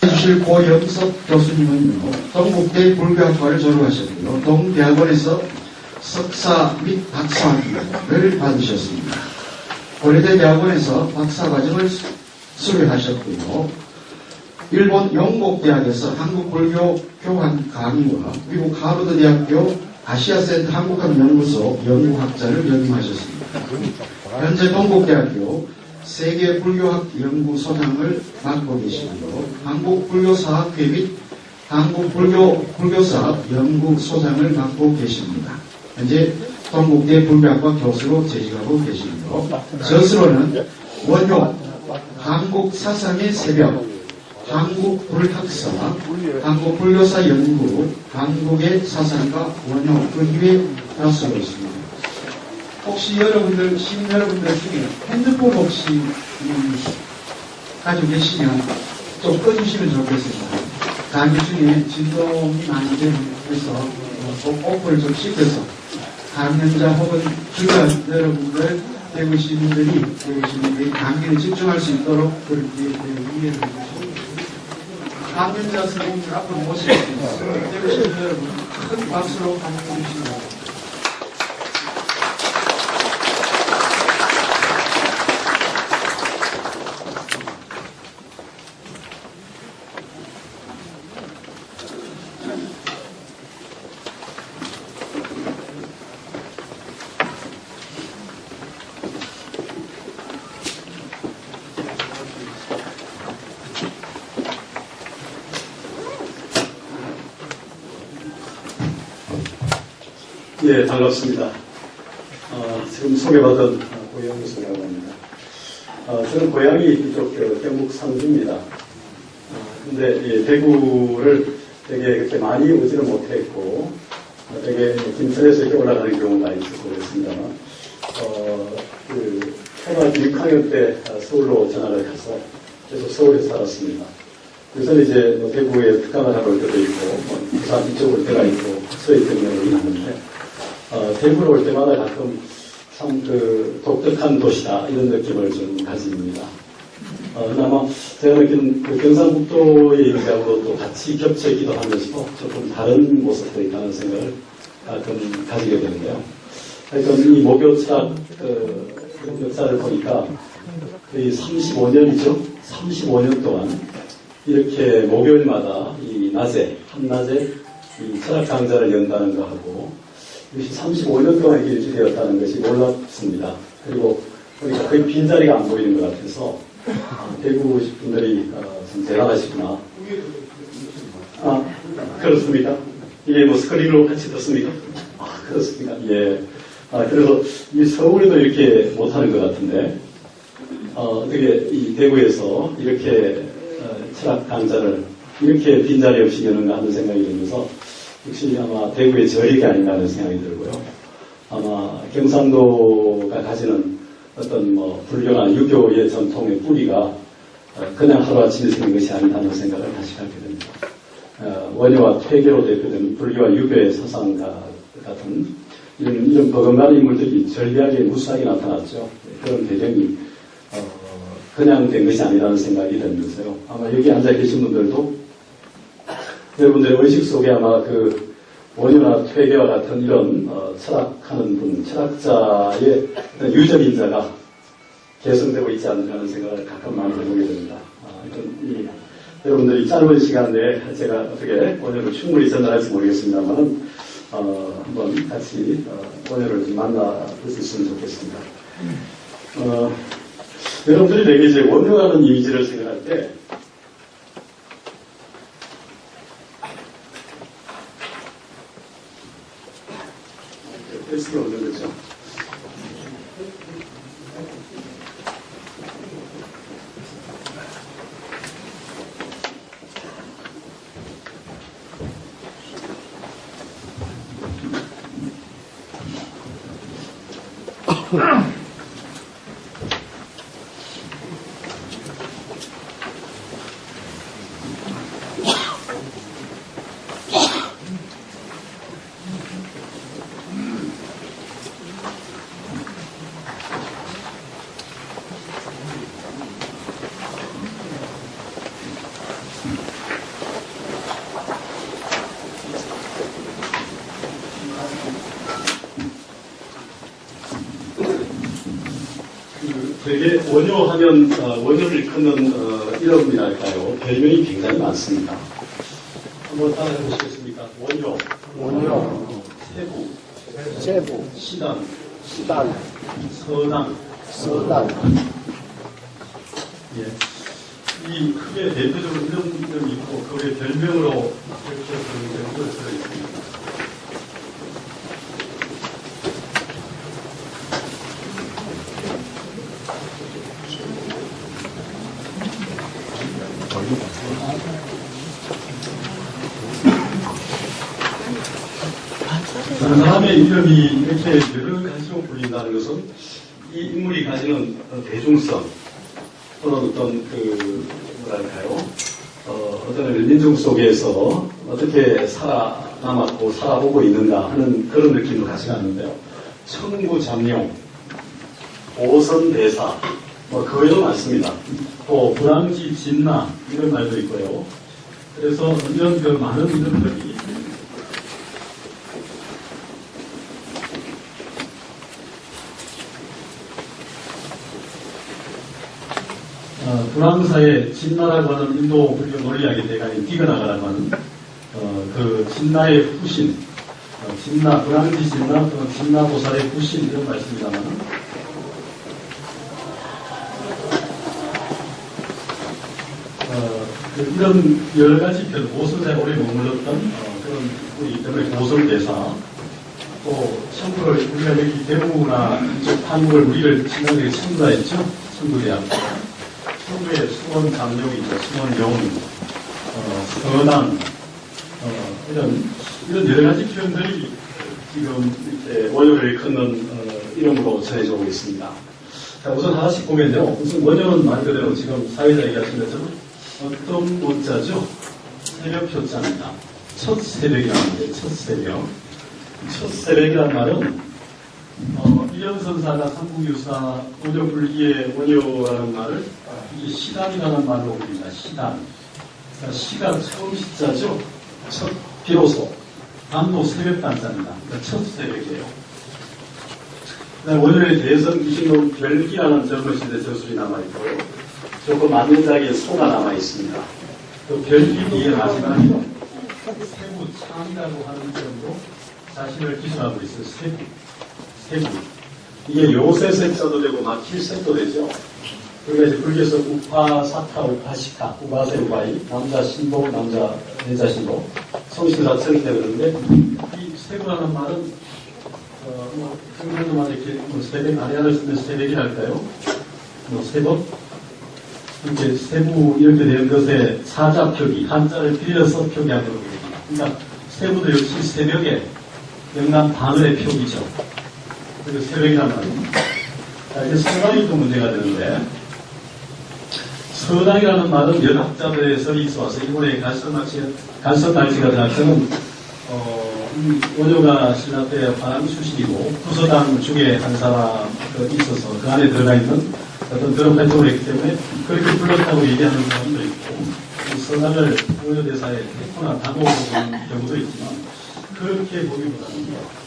주실 고영석 교수님은요, 동국대 불교학과를 졸업하셨고요, 동대학원에서 석사 및 박사학위를 받으셨습니다. 고려대 대학원에서 박사과정을 수료하셨고요. 일본 영국대학에서 한국불교 교환 강의와 미국 하버드 대학교 아시아센터 한국학연구소 연구학자를 역임하셨습니다. 현재 동국대학교 세계불교학 연구소장을 맡고 계시고요. 한국불교사학회 및 한국불교사학 연구소장을 맡고 계십니다. 현재 동국대 불교학과 교수로 재직하고 계시고요. 저서로는 원효, 한국사상의 새벽, 한국불학사, 한국불교사 연구, 한국의 사상과 원효 근위의 가수로 있습니다. 혹시 여러분들, 시민 여러분들 중에 핸드폰 혹시 가지고 계시면 좀 꺼주시면 좋겠습니다. 강의 중에 진동이 많이 돼서 오프를 좀 시켜서 강연자 혹은 주변 여러분들 대구 시민들이 강의에 집중할 수 있도록 그렇게 이해를 해주시고, 강연자 선생님들 앞으로 모시겠습니다. 대구 시민 여러분 큰 박수로 감사해 주시기 바랍니다. 예, 반갑습니다. 지금 소개받은 고영석이라고 합니다. 저는 고향이 이쪽 경북 상주입니다. 근데 대구를 되게 그렇게 많이 오지는 못했고, 되게 김천에서 이렇게 올라가는 경우가 있었고 그랬습니다만, 초등학교 6학년 때 서울로 전학을 가서 계속 서울에 살았습니다. 그래서 이제 대구에 특강을 하러 올 때도 있고, 부산 이쪽 올 때가 있고, 서해 때문에 오긴 하는데, 대구로 올 때마다 가끔 참 독특한 도시다 이런 느낌을 좀 가집니다. 아마 제가 느끼는 경상북도의 얘기하고도 또 같이 겹쳐있기도 하면서도 조금 다른 모습도 있다는 생각을 가끔 가지게 되는데요. 하여튼 이 목요 철학 역사를 보니까 거의 35년이죠. 35년 동안 이렇게 목요일마다 이 낮에 한낮에 이 철학 강좌를 연다는 거 하고, 이것이 35년 동안 이렇게 되었다는 것이 놀랍습니다. 그리고 보니까 거의 빈자리가 안 보이는 것 같아서 대구 분들이 참 대단하시구나. 그렇습니까? 이게 뭐 스크린으로 같이 떴습니까? 그렇습니까? 예. 그래서 이 서울에도 이렇게 못하는 것 같은데, 어떻게 이 대구에서 이렇게 철학 강좌를 이렇게 빈자리 없이 여는가 하는 생각이 들면서, 역시 아마 대구의 저력이 아닌가 하는 생각이 들고요. 아마 경상도가 가지는 어떤 불교나 유교의 전통의 뿌리가 그냥 하루아침에 생긴 것이 아니다는 생각을 다시 갖게 됩니다. 원효와 퇴계로 대표되는 불교와 유교의 사상가 같은 이런 버금가는 인물들이 절비하게 무수하게 나타났죠. 그런 배경이 그냥 된 것이 아니라는 생각이 들면서요. 아마 여기 앉아 계신 분들도 여러분들의 의식 속에 아마 원효나 퇴계와 같은 이런 철학하는 분, 철학자의 유전인자가 개성되고 있지 않나 하는 생각을 가끔 많이 해보게 됩니다. 여러분들이 짧은 시간 내에 제가 어떻게 원효를 충분히 전달할지 모르겠습니다만, 한번 같이 원효를 좀 만나보셨으면 좋겠습니다. 여러분들이 내게 이제 원효라는 이미지를 생각할 때, 헬스가 없는 거죠. 되게 원효하면 원효를 끊는 이름이랄까요? 별명이 굉장히 많습니다. 한번 따라해 보시겠습니까? 원효, 세부, 제부, 시당, 시당, 서당. 서당, 예. 이 크게 대표적으로 이런 이름이 있고 그의 별명으로 이렇게 부르는 것을 들어있습니다. 그 사람의 이름이 이렇게 여러 가지로 불린다는 것은 이 인물이 가지는 대중성 또는 어떤 뭐랄까요 어떤 민중 속에서 어떻게 살아남았고 살아오고 있는가 하는 그런 느낌을 가져가는데요. 청구잠룡, 오선대사 그 외에도 많습니다. 또 불황지 진나 이런 말도 있고요. 그래서 이런 그 많은 이름들이 불황사의 진나라고 하는 인도 불교 논리학의 대가인 디그나가라고 하는 그 진나의 후신, 진나, 불황지 진나 또는 진나보살의 후신 이런 말씀이라면 이런 여러 가지 편, 오선사에 오래 머물렀던 그런 우리 때문에 오선대사 또 청구를 우리가 여기 대부분이나 이쪽 한국을 우리를 신앙에게 청구했죠. 청구대학. 청구의 수원 장룡이죠. 수원용, 서당, 이런 여러 가지 표현들이 지금 이렇게 원효를 걷는 이름으로 전해지고 있습니다. 자, 우선 하나씩 보면요. 우선 원효는 말 그대로 지금 사회자 얘기하신 것처럼 어떤 모자죠? 새벽표자입니다. 첫 새벽이라는 게 첫 새벽. 첫 새벽이라는 말은 이현선사가 삼국유사 원효불기의 원효라는 말을 이게 시단이라는 말로 부릅니다. 시단. 그러니까 시가 처음 시자죠. 첫 비로소. 단도 새벽 단자입니다. 그러니까 첫 새벽이에요. 원효의 대선 기신론 별기라는 젊은 시대 저술이 남아있고요. 조금 맞는 자기의 소가 남아있습니다. 그 별기 뒤에 마지막에 세부 참이라고 하는 이름으로 자신을 기술하고 있어요. 세부. 이게 요셋의 자도 되고 막힐셋도 되죠. 그러니까 이제 불교에서 우파, 사타, 우파시카, 우파세, 우파이, 남자 신복, 남자 여자 신복, 성신사称때 그러는데 이 세부라는 말은 그런도 이렇게 새벽 아래안을 쓰면 새벽이랄까요? 세법 이렇게 세부 이렇게 된 것에 사자 표기, 한자를 빌려서 표기하도록 됩니다. 그러니까 세부도 역시 새벽에 영남 바늘의 표기죠. 그리고 새벽이란 말입니다. 자, 이제 서당이 또 문제가 되는데, 서당이라는 말은 연학자들에서 있어와서 일본의 갈선날치가 대학생은 원효가 신라 때 반항 출신이고 구서당 중에 한 사람 있어서 그 안에 들어가 있는 어떤 그런 활동을 했기 때문에 그렇게 불렀다고 얘기하는 사람도 있고 서당을 원효 대사에 태코나 단호로 보는 경우도 있지만 그렇게 보기보다는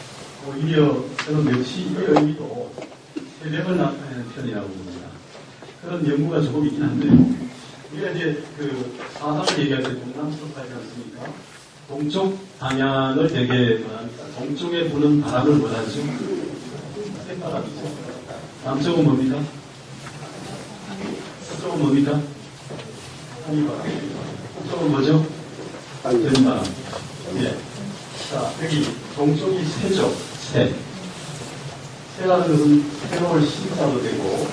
오히려 저는 역시 이 의미도 새벽을 나타내는 편이라고 봅니다. 그런 연구가 조금 있긴 한데요. 우리가 이제 그 사상을 얘기할 때 동남서파이지 않습니까? 동쪽 방향을 되게 말합니다. 동쪽에 부는 바람을 뭐라죠? 새바람이죠. 남쪽은 뭡니까? 서쪽은 뭡니까? 한이바람. 북쪽은 뭐죠? 된바람. 예. 자, 여기 동쪽이 새죠. 새. 새라는 것은 새로울 신자도 되고,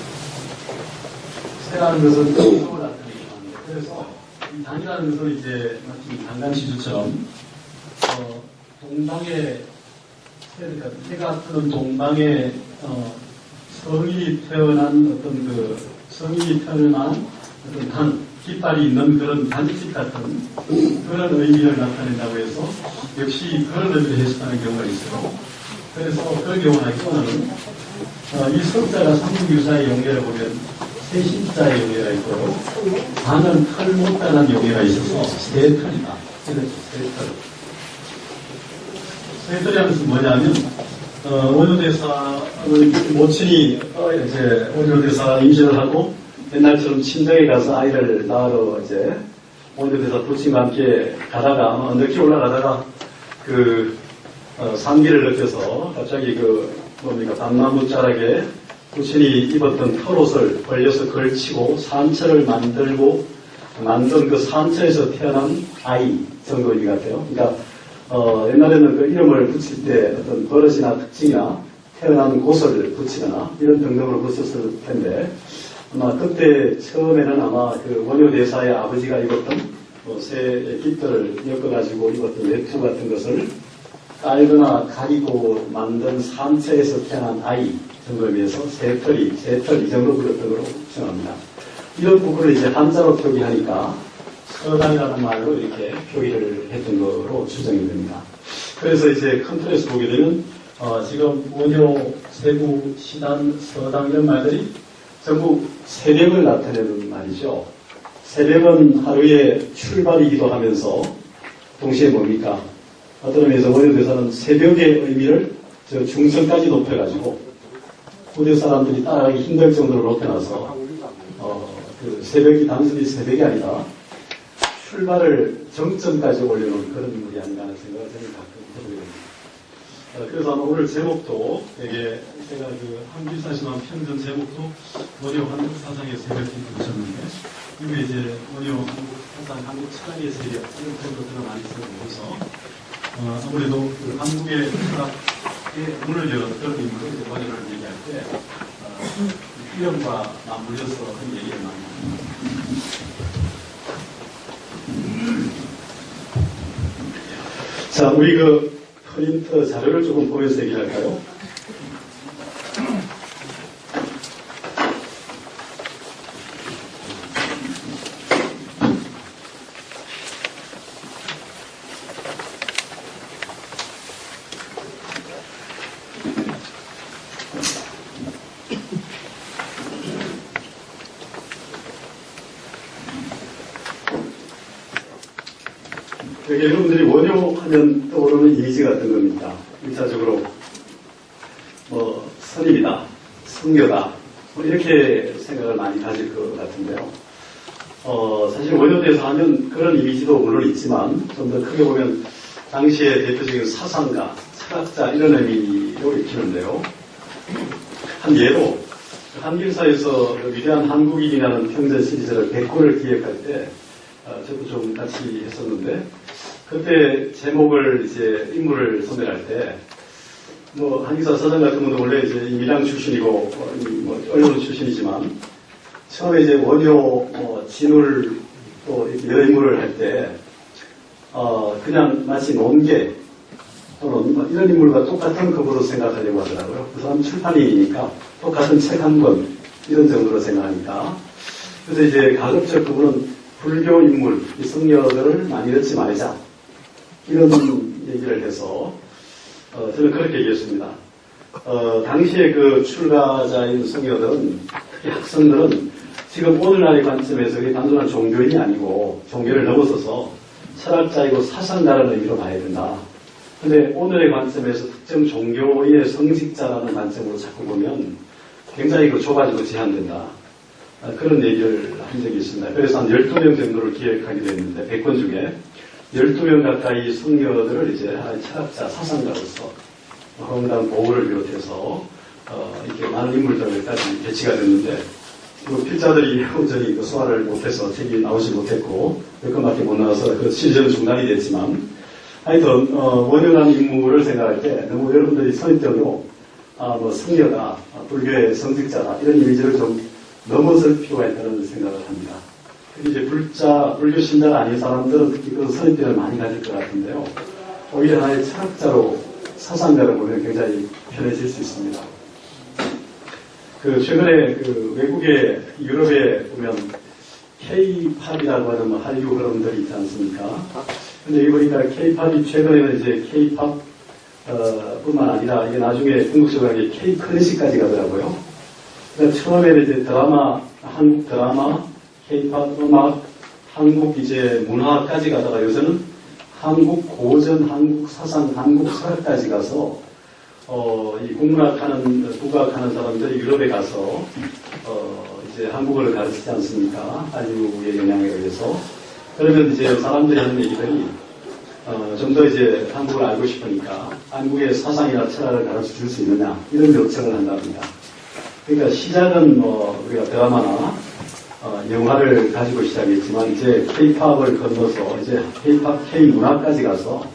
새라는 것은 동쪽을 나타내기도 합니다. 그래서 이 당이라는 것은 이제 마치 당간시주처럼 동방에 새가 뜨는 동방에 성인이 태어난 어떤 단 깃발이 있는 그런 단집 같은 그런 의미를 나타낸다고 해서 역시 그런 의미를 해석하는 경우가 있어요. 그래서 그런 경우는 이 석자가 삼국유사의 용례를 보면 세신자의 용례가 있고요. 반은 털 못다는 용례가 있어서 세털이다. 그래서 세털. 세털이라는 것은 뭐냐면 원효대사 모친이 이제 원효대사 임신을 하고 옛날처럼 친정에 가서 아이를 낳으러 이제 원효대사 부친과 함께 가다가 늦게 올라가다가 산기를 느껴서 갑자기 밤나무 자락에 부친이 입었던 털옷을 벌려서 걸치고 산처를 만든 그 산처에서 태어난 아이 정도인 것 같아요. 그러니까 옛날에는 그 이름을 붙일 때 어떤 버릇이나 특징이나 태어난 곳을 붙이거나 이런 등등으로 붙였을 텐데 아마 그때 처음에는 아마 그 원효대사의 아버지가 입었던 새 깃들을 엮어가지고 입었던 외투 같은 것을 깔거나 가리고 만든 산처에서 태어난 아이 정도에 비해서 새털 이 정도 불렸던 걸로 생각합니다. 이런 부분을 이제 한자로 표기하니까 서당이라는 말로 이렇게 표기를 했던 거로 추정이 됩니다. 그래서 이제 큰 틀에서 보게 되면 지금 원효, 세구, 시단, 서당 이런 말들이 전부 새벽을 나타내는 말이죠. 새벽은 하루의 출발이기도 하면서 동시에 뭡니까? 어떤 의미에서 원효대사는 새벽의 의미를 저 중성까지 높여가지고 고대 사람들이 따라가기 힘들 정도로 높여놔서 그 새벽이 단순히 새벽이 아니라 출발을 정점까지 올려놓은 그런 인물이 아닌가 하는 생각을 저는 가끔 해보게 됩니다. 그래서 아마 오늘 제목도 되게 제가 한길사시만 편전 제목도 원효 한국 사상의 새벽이 부르셨는데 이게 이제 원효 한국 사상 한국 철학의 세력 이런 표현들을 많이 써보면서 아무래도 그 한국의 철학의 문을 열은 그런 인물로 이제 원효를 얘기할 때 이름과 맞물려서 그런 얘기를 많이 합니다. 자, 우리 프린터 자료를 조금 보면서 얘기를 할까요? 여러분들이 원효 하면 떠오르는 이미지 같은 겁니다. 1차적으로 선임이다, 성녀다 이렇게 생각을 많이 가질 것 같은데요. 사실 원효대사 하면 그런 이미지도 물론 있지만 좀 더 크게 보면 당시의 대표적인 사상가, 철학자 이런 의미로 읽히는데요. 한 예로 한길사에서 위대한 한국인이라는 평전 시리즈를 100권을 기획할 때 저도 좀 같이 했었는데 그때 제목을 이제 인물을 선별할 때 한기사 사장 같은 분도 원래 이제 밀양 출신이고 언론 출신이지만 처음에 이제 원효, 진울 또 여러 인물을 할 때 그냥 마치 논계 또는 이런 인물과 똑같은 급으로 생각하려고 하더라고요. 그 사람 출판인이니까 똑같은 책 한 권 이런 정도로 생각하니까 그래서 이제 가급적 그분은 불교 인물, 이 성녀들을 많이 넣지 말자 이런 얘기를 해서 저는 그렇게 얘기했습니다. 당시에 그 출가자인 성녀들은 특히 학생들은 지금 오늘날의 관점에서 그게 단순한 종교인이 아니고 종교를 넘어서서 철학자이고 사상가라는 의미로 봐야 된다. 근데 오늘의 관점에서 특정 종교의 성직자라는 관점으로 자꾸 보면 굉장히 좁아지고 제한된다. 그런 얘기를 한 적이 있습니다. 그래서 한 12명 정도를 기획하게 됐는데 100권 중에 12명 가까이 성녀들을 이제 하나의 철학자, 사상가로서 허응당 보호를 비롯해서 이렇게 많은 인물들까지 배치가 됐는데 그 필자들이 온전히 소화를 못해서 책이 나오지 못했고 몇 건밖에 못 나와서 그 시즌은 중단이 됐지만 하여튼 원효라는 인물을 생각할 때 너무 여러분들이 선입견으로 성녀다, 불교의 성직자다 이런 이미지를 좀 넘어설 필요가 있다는 생각을 합니다. 특히 이제 불교 신자가 아닌 사람들은 특히 그런 선입견을 많이 가질 것 같은데요. 오히려 하나의 철학자로, 사상가로 보면 굉장히 편해질 수 있습니다. 최근에 외국의, 유럽에 보면 K-팝이라고 하는 한류 그룹들이 있지 않습니까? 근데 여기 보니까 K-팝이 최근에는 이제 K-팝, 뿐만 아니라 이게 나중에 궁극적으로 K-클래식까지 가더라고요. 그러니까 처음에는 이제 한국 드라마, K-팝 음악, 한국 이제 문화까지 가다가 요새는 한국 고전, 한국 사상, 한국 철학까지 가서 이 국악하는 사람들이 유럽에 가서, 이제 한국어를 가르치지 않습니까? 한류의 영향에 의해서. 그러면 이제 사람들이 하는 얘기들이, 좀 더 이제 한국을 알고 싶으니까 한국의 사상이나 철학을 가르쳐 줄 수 있느냐, 이런 요청을 한답니다. 그러니까 시작은 우리가 드라마나 영화를 가지고 시작했지만 이제 K-팝을 건너서 이제 K-팝, K-문화까지 가서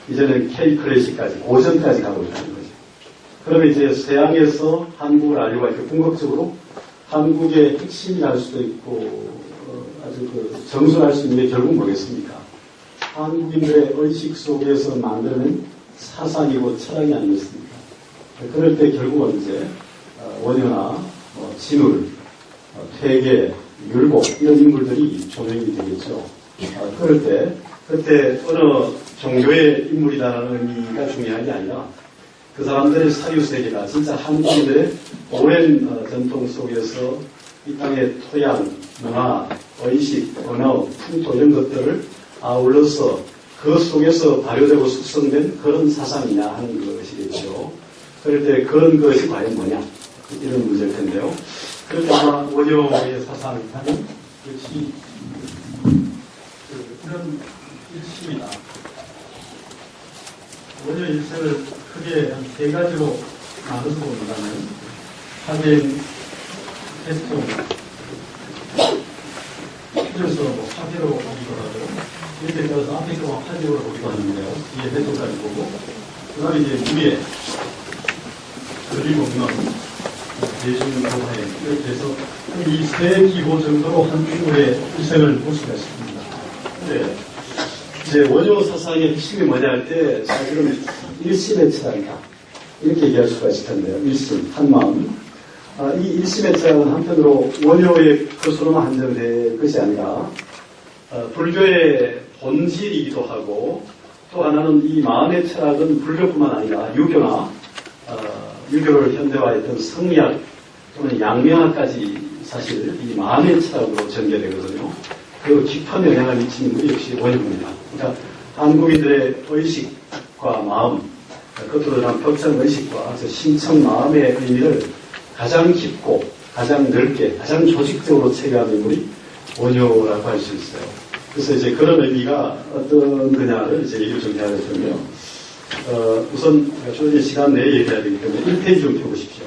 이제는 K-클래식까지, 고전까지 가고 있다는 거죠. 그러면 이제 서양에서 한국을 알려고 할 때 궁극적으로 한국의 핵심이 할 수도 있고 아주 정수할 수 있는 게 결국 뭐겠습니까? 한국인들의 의식 속에서 만드는 사상이고 철학이 아니겠습니까? 그럴 때 결국은 이제 원효나 진울, 퇴계, 율곡 이런 인물들이 조명이 되겠죠. 그럴 때 그때 어느 종교의 인물이라는 의미가 중요한 게 아니라 그 사람들의 사유세계가 진짜 한국인들의 오랜 전통 속에서 이 땅의 토양, 문화, 의식, 언어, 풍토 이런 것들을 아울러서 그 속에서 발효되고 숙성된 그런 사상이냐 하는 것이겠죠. 그럴 때 그런 것이 과연 뭐냐 이런 문제일 텐데요. 그럴 때 아마 원효의 사상을 하는 것이 그런 일심이다. 원효 일생을 크게 한 세 가지로 나눠서 본다면 화된, 태통, 줄여서 화대로 보기도 하고 이렇게 따라서 앞에 있는 화대로 보기도 하는데요. 뒤에 태통까지 보고 그 다음에 이제 위에 그리고 없는 대중교화에 이렇게 해서 이 세 기호 정도로 한 인물의 일생을 볼 수가 있습니다. 네. 이제 원효 사상의 핵심이 뭐냐 할 때 사실은 일심의 철학이다. 이렇게 얘기할 수가 있을 텐데요. 일심, 한마음. 이 일심의 철학은 한편으로 원효의 것으로만 한정될 것이 아니라 불교의 본질이기도 하고 또 하나는 이 마음의 철학은 불교뿐만 아니라 유교나 유교를 현대화했던 성리학 또는 양명학까지 사실 이 마음의 철학으로 전개되거든요. 그리고 깊은 영향을 미치는 것이 역시 원효입니다. 그러니까 한국인들의 의식과 마음, 그것으로 인한 벽장 의식과 심청 마음의 의미를 가장 깊고 가장 넓게 가장 조직적으로 체계한 인물이 원효라고 할 수 있어요. 그래서 이제 그런 의미가 어떤 거냐를 이제 얘기를 정리하려면요. 우선 좀 시간 내에 얘기해야 되기 때문에 1페이지 좀 펴보십시오.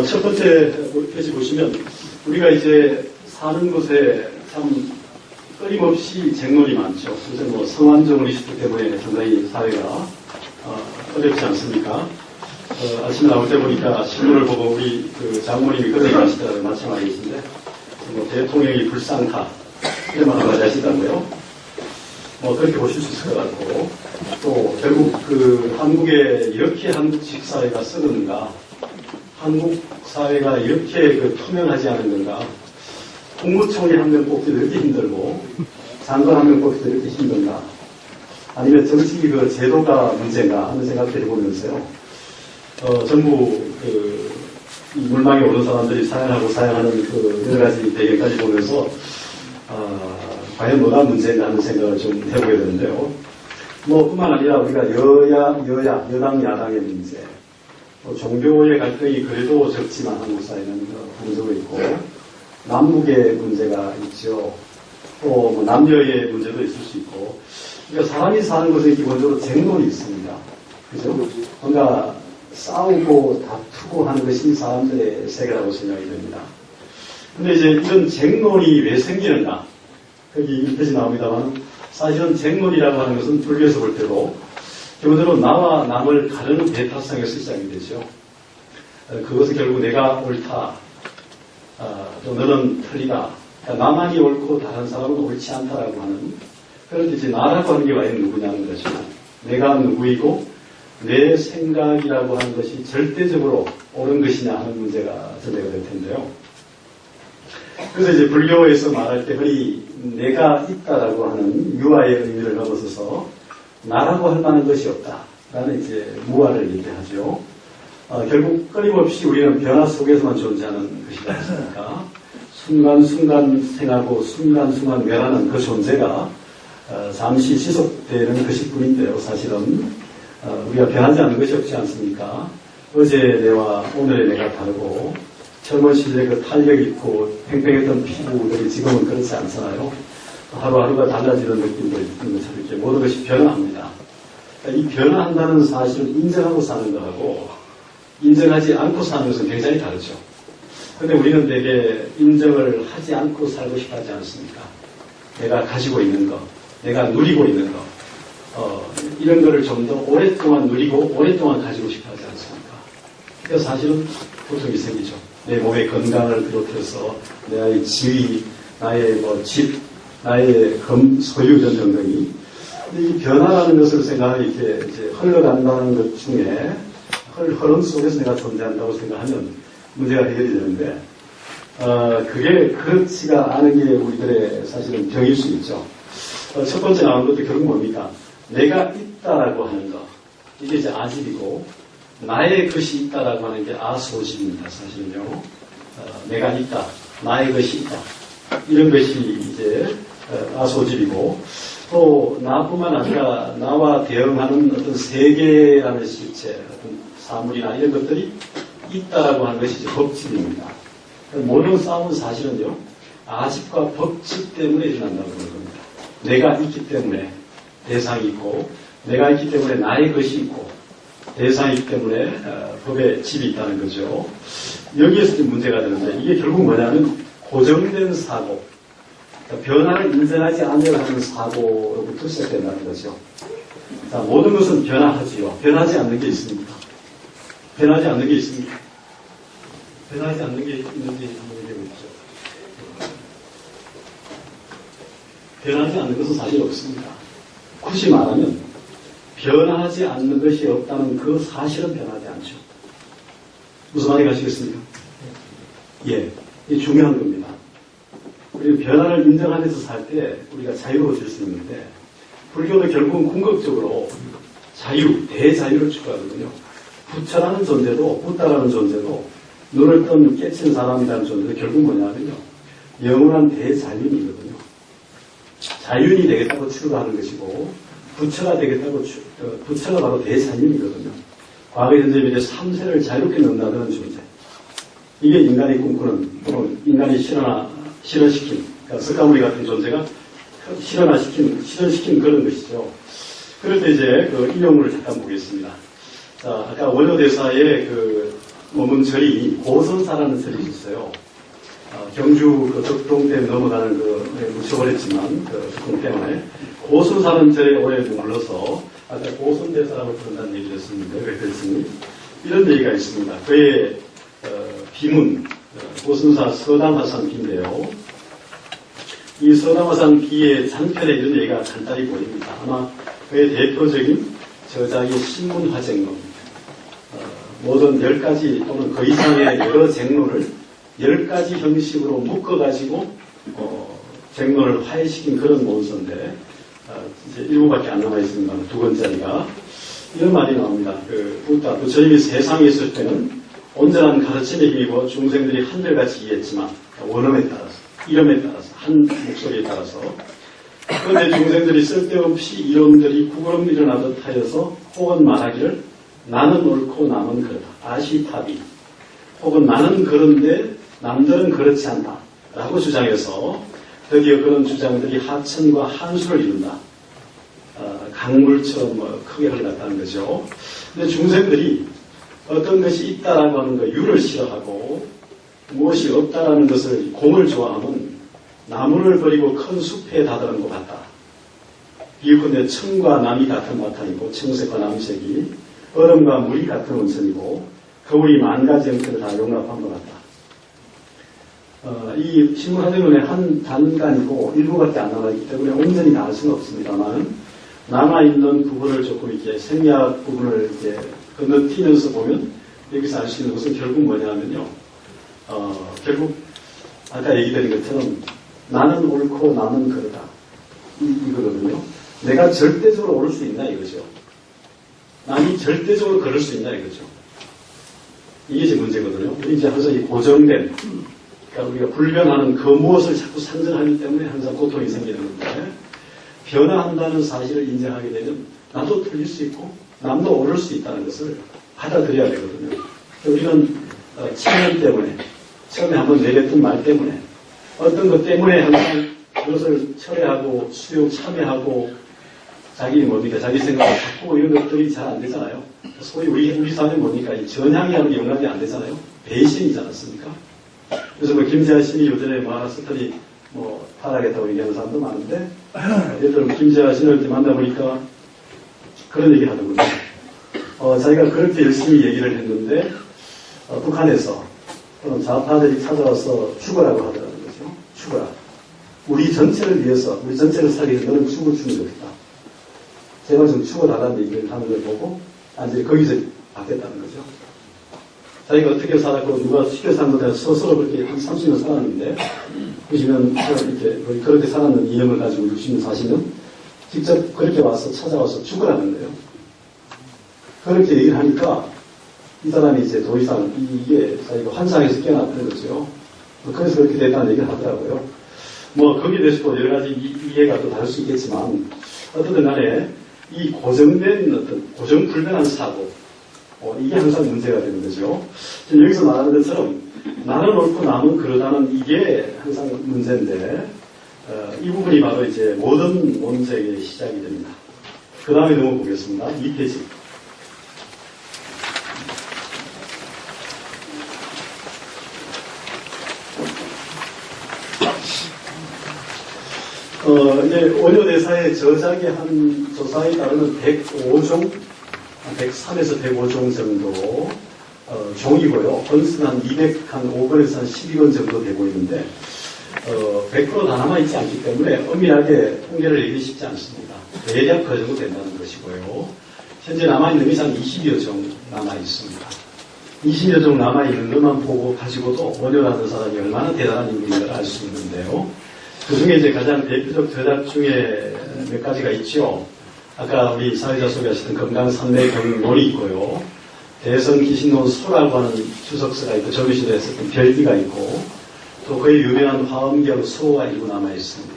첫 번째 페이지 보시면 우리가 이제 사는 곳에 참 끊임없이 쟁론이 많죠. 그래서 뭐 성완종 리스트 때문에 상당히 사회가 어렵지 않습니까? 아침에 나올 때 보니까 신문을 보고 우리 그 장모님이 그런 얘기 하시더라고요. 마찬가지인데 뭐 대통령이 불쌍타 이런 말 한마디 하시더라고요. 뭐 그렇게 보실 수 있을 것 같고 또 결국 그 한국에 이렇게 한국식 사회가 썩었는가, 한국 사회가 이렇게 그 투명하지 않은 건가, 국무총리 한 명 뽑기도 이렇게 힘들고 장관 한 명 뽑기도 이렇게 힘든가, 아니면 정치 그 제도가 문제인가 하는 생각을 해보면서요. 전부 이 물망에 오는 사람들이 사양하고 사양하는 그 여러 가지 배경까지 보면서 과연 뭐가 문제인가 하는 생각을 좀 해보게 되는데요. 뭐 뿐만 아니라 우리가 여당, 야당의 문제, 종교의 갈등이 그래도 적지만 한국 사회는 분석을 있고 남북의 문제가 있죠. 또 뭐 남녀의 문제도 있을 수 있고. 그러니까 사람이 사는 것에 기본적으로 쟁론이 있습니다. 그죠? 뭔가 싸우고 다투고 하는 것이 사람들의 세계라고 생각이 됩니다. 근데 이제 이런 쟁론이 왜 생기는가? 여기 1페이지 나옵니다만 사실은 쟁론이라고 하는 것은 불교에서 볼 때도 기본적으로 나와 남을 가르는 배타성에서 시작이 되죠. 그것은 결국 내가 옳다, 또 너는 틀리다. 그러니까 나만이 옳고 다른 사람은 옳지 않다라고 하는, 그런데 이제 나라고 하는 게 과연 누구냐는 거죠. 내가 누구이고 내 생각이라고 하는 것이 절대적으로 옳은 것이냐 하는 문제가 전제가 될 텐데요. 그래서 이제 불교에서 말할 때 흔히 내가 있다라고 하는 유아의 의미를 넘어서서 나라고 할 만한 것이 없다라는 이제 무아를 얘기하죠. 결국 끊임없이 우리는 변화 속에서만 존재하는 것이지 않습니까? 순간순간 생하고 순간순간 멸하는 그 존재가 잠시 지속되는 것일 뿐인데요. 사실은 우리가 변하지 않는 것이 없지 않습니까? 어제 내와 오늘의 내가 다르고 젊은 시절에 그 탄력 있고 팽팽했던 피부들이 지금은 그렇지 않잖아요. 하루하루가 달라지는 느낌도 있는 것처럼 이렇게 모든 것이 변화합니다. 이 변화한다는 사실을 인정하고 사는 것하고 인정하지 않고 사는 것은 굉장히 다르죠. 그런데 우리는 되게 인정을 하지 않고 살고 싶어 하지 않습니까? 내가 가지고 있는 것, 내가 누리고 있는 것, 이런 거를 좀 더 오랫동안 누리고 오랫동안 가지고 싶어 하지 않습니까? 그래서 사실은 고통이 생기죠. 내 몸의 건강을 비롯해서 나의 지위, 나의 집, 나의 소유 등등이. 근데 이 변화라는 것을 생각하면 이렇게 이제 흘러간다는 것 중에 흐름 속에서 내가 존재한다고 생각하면 문제가 해결이 되는데, 그게 그렇지가 않은 게 우리들의 사실은 병일 수 있죠. 첫 번째 나온 것도 결국 뭡니까? 내가 있다라고 하는 것. 이게 이제 아집이고, 나의 것이 있다라고 하는 게 아소집입니다, 사실은요. 내가 있다. 나의 것이 있다. 이런 것이 이제 아소집이고, 또 나뿐만 아니라 나와 대응하는 어떤 세계라는 실체, 어떤 사물이나 이런 것들이 있다라고 하는 것이 이제 법집입니다. 모든 싸움은 사실은요, 아집과 법집 때문에 일어난다고 하는 겁니다. 내가 있기 때문에 대상이 있고, 내가 있기 때문에 나의 것이 있고, 대상이 있기 때문에 법의 집이 있다는 거죠. 여기에서 문제가 되는데, 이게 결국 뭐냐면 고정된 사고, 그러니까 변화를 인정하지 않으려 하는 사고로부터 시작된다는 거죠. 자, 모든 것은 변화하지요. 변하지 않는 게 있습니까? 변하지 않는 게 있습니까? 변하지 않는 게 있는지 한번 얘기해 보십시오. 변하지 않는 것은 사실 없습니다. 굳이 말하면 변하지 않는 것이 없다는 그 사실은 변하지 않죠. 무슨 말이 가시겠습니까? 예, 이게 중요한 겁니다. 우리 변화를 인정하면서 살 때 우리가 자유로워질 수 있는데, 불교도 결국은 궁극적으로 자유, 대자유를 추구하거든요. 부처라는 존재도, 붓다라는 존재도, 눈을 뜬 깨친 사람이라는 존재도 결국 뭐냐면요, 영원한 대자윤이거든요. 자윤이 되겠다고 추구하는 것이고, 부처가 되겠다고 부처가 바로 대자윤이거든요. 과거, 현재, 미래 3세를 자유롭게 넘나드는 존재. 이게 인간이 꿈꾸는, 또는 인간이 실현시킨, 그러니까 석가모니 같은 존재가 실현시킨 그런 것이죠. 그럴 때 이제 그 인용문을 잠깐 보겠습니다. 자, 아까 원효대사의 머문 절이 고선사라는 절이 있어요. 경주 그 덕동 때문에 넘어가는 묻혀버렸지만, 덕동 때문에. 고선사는 절에 오래 머물러서, 아까 고선대사라고 부른다는 얘기를 했었는데, 왜 그랬으니? 이런 얘기가 있습니다. 그의, 비문, 고선사 서담화산 비인데요. 이 서담화산 비의 장편에 이런 얘기가 간단히 보입니다. 아마 그의 대표적인 저작이 신문화쟁론. 모든 10가지 또는 그 이상의 여러 쟁론을 10가지 형식으로 묶어가지고 쟁론을 화해시킨 그런 문서인데, 이제 일부밖에 안 남아있습니다. 2권짜리가. 이런 말이 나옵니다. 부처님이 세상에 있을 때는 온전한 가르침에 힘입어 중생들이 한결같이 이해했지만, 원음에 따라서, 이름에 따라서, 한 목소리에 따라서. 그런데 중생들이 쓸데없이 이론들이 구부럼 일어나듯 하여서 혹은 말하기를 나는 옳고 남은 그르다. 아시타비. 혹은 나는 그런데 남들은 그렇지 않다. 라고 주장해서 드디어 그런 주장들이 하천과 한수를 이룬다. 강물처럼 크게 흘러갔다는 거죠. 근데 중생들이 어떤 것이 있다라고 하는 거 유를 싫어하고 무엇이 없다라는 것을 공을 좋아하면 나무를 버리고 큰 숲에 다다른 것 같다. 비유컨대 청과 남이 같은 바탕이고 청색과 남색이 얼음과 물이 같은 원천이고 거울이 만 가지 형태를 다 용납한 것 같다. 이 신문화쟁론의 한 단간이고 일부밖에 안 남아있기 때문에 온전히 다 알 수는 없습니다만 남아있는 부분을 조금 이렇게 생략 부분을 이제 건너뛰면서 보면 여기서 알 수 있는 것은 결국 뭐냐면요. 결국 아까 얘기드린 것처럼 나는 옳고 남은 그러다. 이거거든요. 내가 절대적으로 옳을 수 있나 이거죠. 남이 절대적으로 그럴 수 있나 이거죠. 이게 이제 문제거든요. 우리 이제 항상 이 고정된, 그러니까 우리가 불변하는 그 무엇을 자꾸 산전하기 때문에 항상 고통이 생기는 건데, 변화한다는 사실을 인정하게 되면 나도 틀릴 수 있고 남도 오를 수 있다는 것을 받아들여야 되거든요. 우리는 체면 때문에, 처음에 한번 내뱉은 말 때문에, 어떤 것 때문에 항상 그것을 철회하고 수용 참여하고 자기 생각을 바꾸고 이런 것들이 잘 안 되잖아요. 소위 우리 사회 뭡니까? 이 전향이라는 게 용납이 안 되잖아요. 배신이지 않습니까? 그래서 뭐 김재하 씨이 요전에 뭐 하나 스터디 타락했다고 얘기하는 사람도 많은데, 예를 들어 김재하 씨를 이렇게 만나보니까 그런 얘기 하더군요. 자기가 그렇게 열심히 얘기를 했는데, 북한에서 좌파들이 찾아와서 죽어라고 하더라는 거죠. 죽어라. 우리 전체를 위해서, 우리 전체를 살기 위해서 너는 죽을 준비가 없다. 제발 좀 죽어달라는 얘기를 하는 걸 보고, 이제 거기서 바뀌었다는 거죠. 자기가 어떻게 살았고, 누가 시켜 산 것에 스스로 그렇게 한 30년 살았는데, 보시면, 이렇게, 그렇게 살았는 이념을 가지고 60년, 40년, 직접 그렇게 와서 찾아와서 죽으라는 거예요. 그렇게 얘기를 하니까, 이 사람이 이제 더 이상 이게 자기가 환상에서 깨어났다는 거죠. 그래서 그렇게 됐다는 얘기를 하더라고요. 거기에 대해서 또 여러 가지 이해가 또 다를 수 있겠지만, 어쨌든 간에 이 고정된 어떤 고정불변한 사고, 이게 항상 문제가 되는 거죠. 지금 여기서 말하는 것처럼 나는 옳고 남은 그러다는 이게 항상 문제인데, 이 부분이 바로 이제 모든 논쟁의 시작이 됩니다. 그 다음에 넘어보겠습니다. 2페이지. 이제 원효대사의 저작의 한 조사에 따르면 105종, 103에서 105종 정도 종이고요. 건수는 한 5권에서 한 12권 정도 되고 있는데 100% 다 남아있지 않기 때문에 엄밀하게 통계를 내기 쉽지 않습니다. 대략 그 정도 된다는 것이고요. 현재 남아있는 것이 한 20여 종 남아있습니다. 20여 종 남아있는 것만 보고 가지고도 원효라는 사람이 얼마나 대단한 인물인가를 알 수 있는데요. 그 중에 이제 가장 대표적 저작 중에 몇 가지가 있죠. 아까 우리 사회자 소개하셨던 건강산내경론이 있고요. 대성기신론 소라고 하는 주석서가 있고, 정유시대 했었던 별기가 있고, 또 거의 유명한 화엄경 소가 일부 남아있습니다.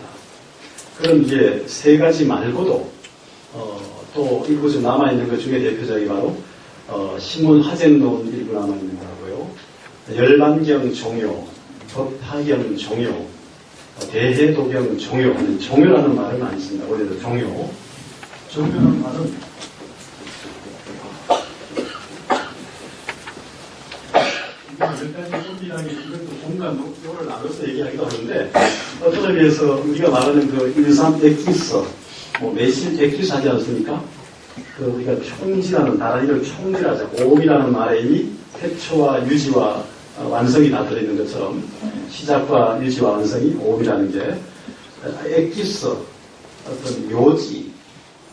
그런 이제 세 가지 말고도, 또 일부 좀 남아있는 것 중에 대표적이 바로, 신문화쟁론 일부 남아있는 거고요. 열반경 종요, 법화경 종요, 대해도경 종요, 종요라는 말은 안 씁니다. 원래도 종요. 종요라는 말은 몇 가지 좀비라는 게 이것도 공간 요를 나눠서 얘기하기도 하는데, 어떤 의미에서 우리가 말하는 그 일산 액기서, 매실 액기서 하지 않습니까? 그 우리가 총지라는 다라이를 총지라자, 오음이라는 말에 이 태초와 유지와 완성이 다 들어있는 것처럼 시작과 유지와 완성이 오음이라는 게 액기서, 어떤 요지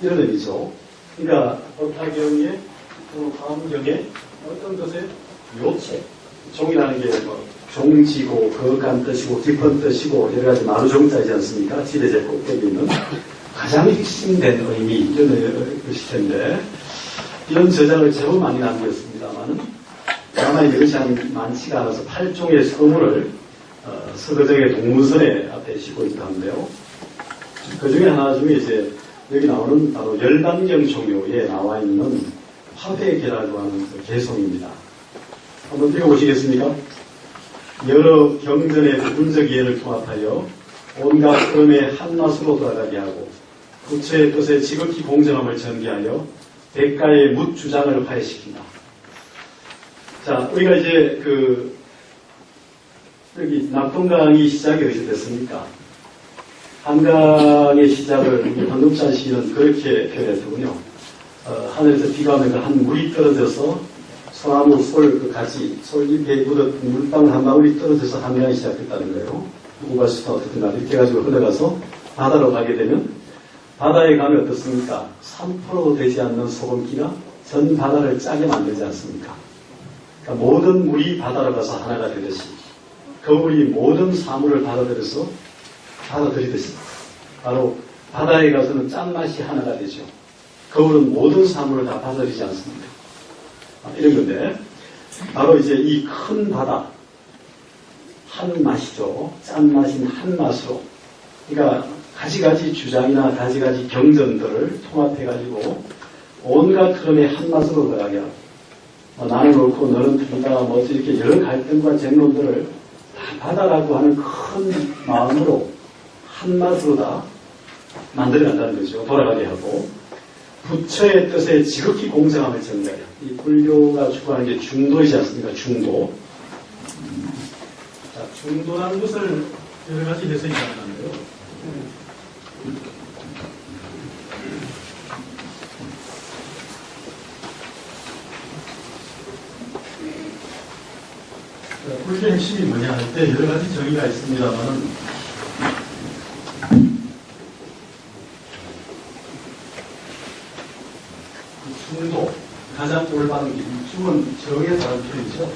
이런 의미죠. 그러니까 법화경의 화엄경의 어떤 것의 요체, 종이라는 게 종지고 거간 뜻이고 깊은 뜻이고 여러 가지 마루종자이지 않습니까? 지대제 꼭대기 있는 가장 핵심된 의미 이런 것일 텐데, 이런 저작을 제법 많이 남겼습니다만은 남아있는 것이 많지가 않아서 8종의 서문을 서거정의 동문선에 앞에 싣고 있다 하는데요. 그 중에 하나 중에 이제 여기 나오는 바로 열반경 종요에 나와 있는 화배계라고 하는 그 개송입니다. 한번 읽어보시겠습니까? 여러 경전의 분적 이해를 통합하여 온갖 흐름의 한맛으로 돌아가게 하고 부처의 뜻에 지극히 공정함을 전개하여 대가의 묻 주장을 화해시킨다. 자, 우리가 이제 여기 낙동강이 시작이 어디서 됐습니까? 한강의 시작을 황금찬 시인은 그렇게 표현했더군요. 하늘에서 비가 오면 한 물이 떨어져서 소나무 솔 가지, 솔잎에 묻은 물방울 한 방울이 떨어져서 한강이 시작됐다는 거예요. 우발수가 어떻게 나 이렇게 해가지고 흘러가서 바다로 가게 되면 바다에 가면 어떻습니까? 3%도 되지 않는 소금기가 전 바다를 짜게 만들지 않습니까? 그러니까 모든 물이 바다로 가서 하나가 되듯이 그 물이 모든 사물을 받아들이듯이 바로 바다에 가서는 짠맛이 하나가 되죠. 거울은 모든 사물을 다 받아들이지 않습니다. 이런 건데, 바로 이제 이 큰 바다, 한 맛이죠. 짠맛인 한 맛으로. 그러니까 가지가지 주장이나 가지가지 경전들을 통합해가지고 온갖 흐름의 한 맛으로 들어가게 하고 나는 옳고 너는 틀리다 뭐 이렇게 여러 갈등과 쟁론들을 다 바다라고 하는 큰 마음으로 한 맛으로 다 만들어간다는 거죠. 돌아가게 하고 부처의 뜻에 지극히 공정함을 전가해요. 이 불교가 추구하는 게 중도이지 않습니까? 중도. 자, 중도라는 것을 여러 가지 해석이 가능한데요. 불교의 핵심이 뭐냐 할 때 여러 가지 정의가 있습니다만은 중도, 가장 올바른 길, 중은 정에 다른 편이죠.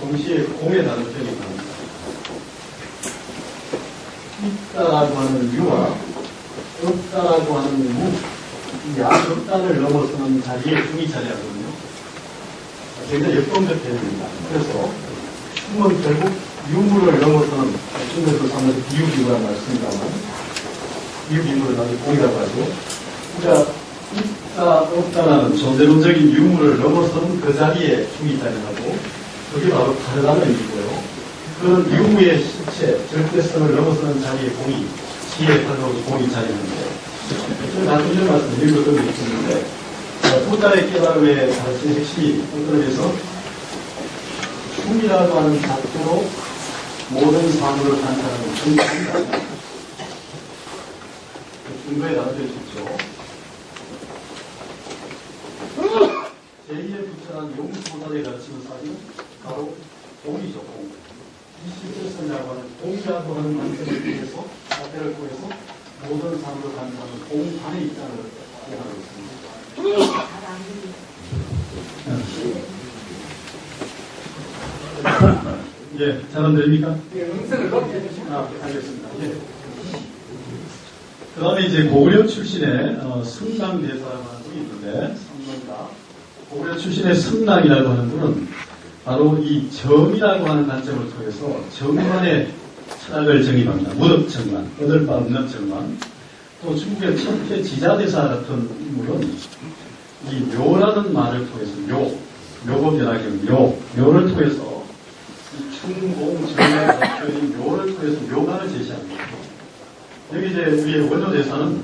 동시에 공에 다른 편이 나옵니다. 있다라고 하는 유와 없다라고 하는 무, 이 없다를 넘어서는 자리에 중이 자리하거든요. 굉장히 역동적 개념입니다. 그래서 춤은 결국 유무를 넘어서는 중에서 삼는 비유기무라는 말 씁니다만 비유기무를 나중에 공이라고 하죠. 그러니까 있다 없다라는 존재론적인 유무를 넘어서는 그 자리에 중이 자리하고 그게 바로 다르다는 의미고요. 그런 유무의 실체, 절대성을 넘어서는 자리에 공이, 지혜에 팔로 공이 자리하는데 같은 이런 말씀 드린 것도 있는데 부자의 깨달음의 가르치는 핵심이 어떤 의미에서 춤이라고 하는 자체로 모든 사물을 관찰하는 중도입니다. 중도에 나눠져 있죠. 제2의 부처란 용수보살이 가르치는 사실은 바로 공이죠, 공. 이 실제성이라고 하는 공이라고 하는 관점을 통해서, 자태를 통해서 모든 사물을 관찰하는 공간에 있다는 걸 생각하고 있습니다. 예, 잘 안 들립니까? 음성을 높여 주시면. 알겠습니다. 예. 그 다음에 이제 고구려 출신의 승랑대사라고 하는 분이 있는데, 고구려 출신의 승랑이라고 하는 분은 바로 이 정이라고 하는 관점을 통해서 정만의 철학을 정의합니다. 무덕정만, 얻을 바 없는 정만. 또 중국의 천태 지자대사 같은 인물은 이 묘라는 말을 통해서 묘법연화경 묘를 통해서 이 충공정의 표현인 묘를 통해서 묘관을 제시합니다. 여기 이제 우리의 원효대사는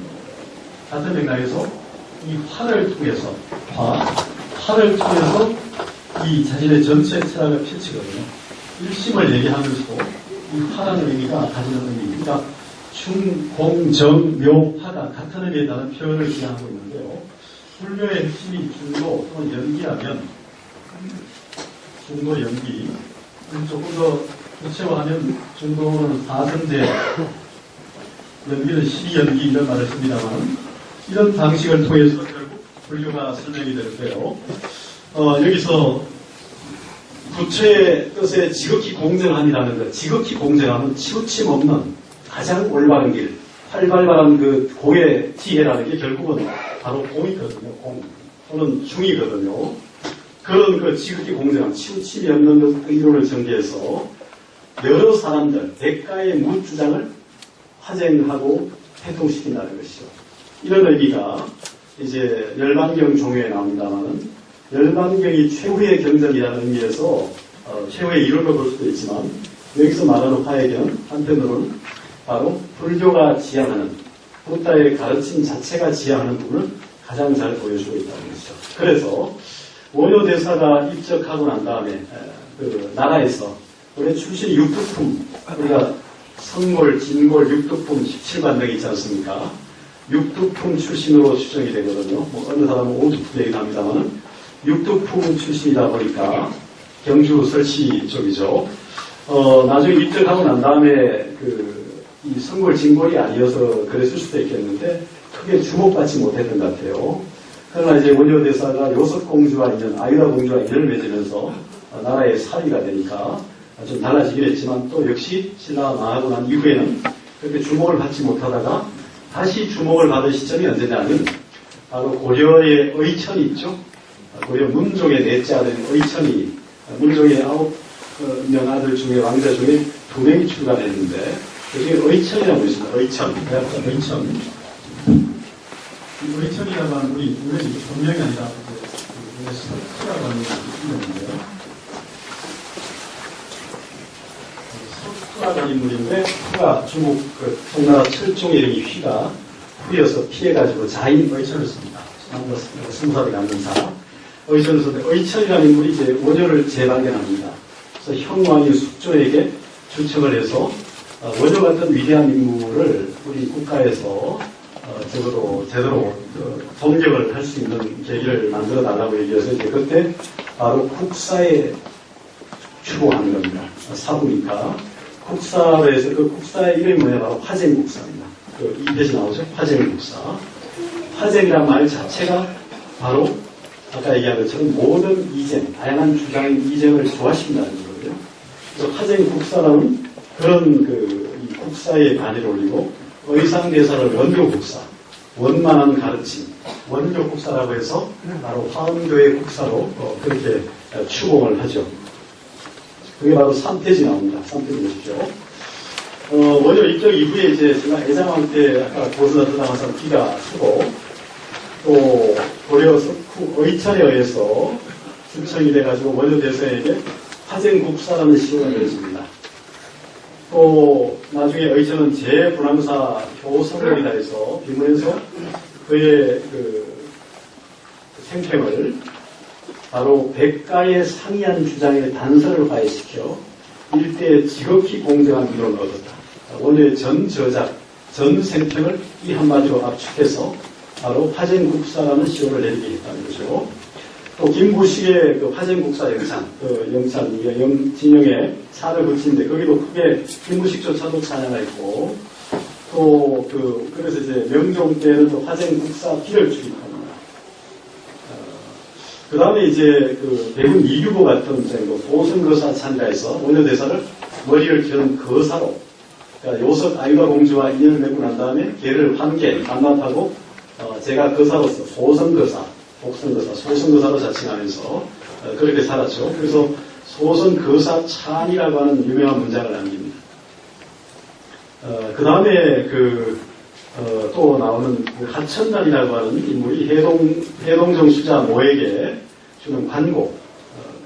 같은 맥락에서 이 화를 통해서 화를 통해서 이 자신의 전체 철학을 펼치거든요. 일심을 얘기하면서도 이 화라는 의미가 가지는 의미입니다. 충, 공, 정, 묘, 화가 같은 의미에 따른 표현을 기하고 있는데요. 불교의 핵심이 중도 또는 연기하면 중도 연기 조금 더 구체화하면 중도는 사선제 연기는 시연기 이런 말을 씁니다만 이런 방식을 통해서 결국 불교가 설명이 되는데요. 여기서 부처의 뜻에 지극히 공정함이라는 것, 지극히 공정함은 치우침 없는 가장 올바른 길, 활발한 그 공의 지혜라는 게 결국은 바로 공이거든요. 공 또는 중이거든요. 그런 그 지극히 공정함, 치우침이 없는 그 이론을 전개해서 여러 사람들, 대가의 무주장을 화쟁하고 태통시킨다는 것이죠. 이런 의미가 이제 열반경 종회에 나옵니다만은 열반경이 최후의 경전이라는 의미에서 최후의 이론으로 볼 수도 있지만 여기서 말하는 화해경 한편으로는 바로 불교가 지향하는 부다의 가르침 자체가 지향하는 부분을 가장 잘 보여주고 있다는 것이죠. 그래서 원효대사가 입적하고 난 다음에 그 나라에서 우리 출신 육두품 우리가 성골, 진골, 육두품 17관명이 있지 않습니까? 육두품 출신으로 추정이 되거든요. 뭐 어느 사람은 오두품 얘기도 합니다만 육두품 출신이다 보니까 경주 설씨 쪽이죠. 나중에 입적하고 난 다음에 이 성골, 진골이 아니어서 그랬을 수도 있겠는데 크게 주목받지 못했던 것 같아요. 그러나 이제 원효대사가 요섭공주와 인연, 아유라 공주와 인연을 맺으면서 나라의 사위가 되니까 좀 달라지긴 했지만 또 역시 신라가 망하고 난 이후에는 그렇게 주목을 받지 못하다가 다시 주목을 받은 시점이 언제냐면 바로 고려의 의천이 있죠. 고려 문종의 넷째 아들 의천이 문종의 9명 아들 중에 왕자 중에 2명이 출간했는데 그중에 의천이라고 있습니다. 의천. 의천. 이 의천이라고 하는 우리 본명이 아니라 석수라고 하는 이름인데요. 석수라고 하는 인물인데 후가 중국 그 송나라 철종의 이름이 휘가 후이어서 피해가지고 자인 의천을 씁니다. 승사를 갖는 사. 의천을 썼는데 의천이라는 인물이 이제 원효를 재발견합니다. 그래서 형왕인 숙조에게 추청을 해서 원효 같은 위대한 인물을 우리 국가에서 적어도 제대로 동경을 할 수 있는 계기를 만들어 달라고 얘기해서 이제 그때 바로 국사에 추구하는 겁니다. 사부니까 국사로 해서 그 국사의 이름이 뭐냐 바로 화쟁국사입니다. 그 2페이지 나오죠? 화쟁국사. 화쟁이란 말 자체가 바로 아까 얘기한 것처럼 모든 이쟁, 다양한 주장의 이쟁을 조화시킨다는 거거든요. 그래서 화쟁국사라는 그런 이 국사에 반의를 올리고 의상대사를 원교국사, 원만한 가르침, 원교국사라고 해서 바로 화엄교의 국사로 그렇게 추봉을 하죠. 그게 바로 3페이지 나옵니다. 3페이지 보십시오. 원효 입적 이후에 이제 제가 애장왕 때 아까 고스나 드당하서 기가 쓰고 또 고려 석후 의천에 의해서 추청이 돼가지고 원효 대사에게 화쟁국사라는 시호가 되어집니다. 또 나중에 의천은 제불황사 효성령이다 해서 비문에서 그의 그 생평을 바로 백가의 상이한 주장의 단서를 화해시켜 일대에 지극히 공정한 이론을 얻었다. 원효의 전 저작, 전 생평을 이 한마디로 압축해서 바로 화쟁국사라는 시호를 내리게 했다는 거죠. 또 김구식의 그 화쟁국사 영찬, 그 영찬, 진영에 산을 붙이는데 거기도 크게 김구식조차도 찬양가 있고 또 그래서 이제 명종 때는 또 화쟁국사 비를 출입합니다. 그 다음에 이제 그 백운 이규보 같은 정도 도성거사 찬가에서 원효대사를 머리를 켜는 거사로 그러니까 요석 아유가 공주와 인연을 맺고 난 다음에 걔를 환계, 반납하고 제가 거사로서 소성거사, 복성거사, 소성거사로 자칭하면서 그렇게 살았죠. 그래서 소성거사 찬이라고 하는 유명한 문장을 남깁니다. 그 다음에 또 나오는 하천단이라고 하는 인물이 해동정 수자 모에게 주는 관고,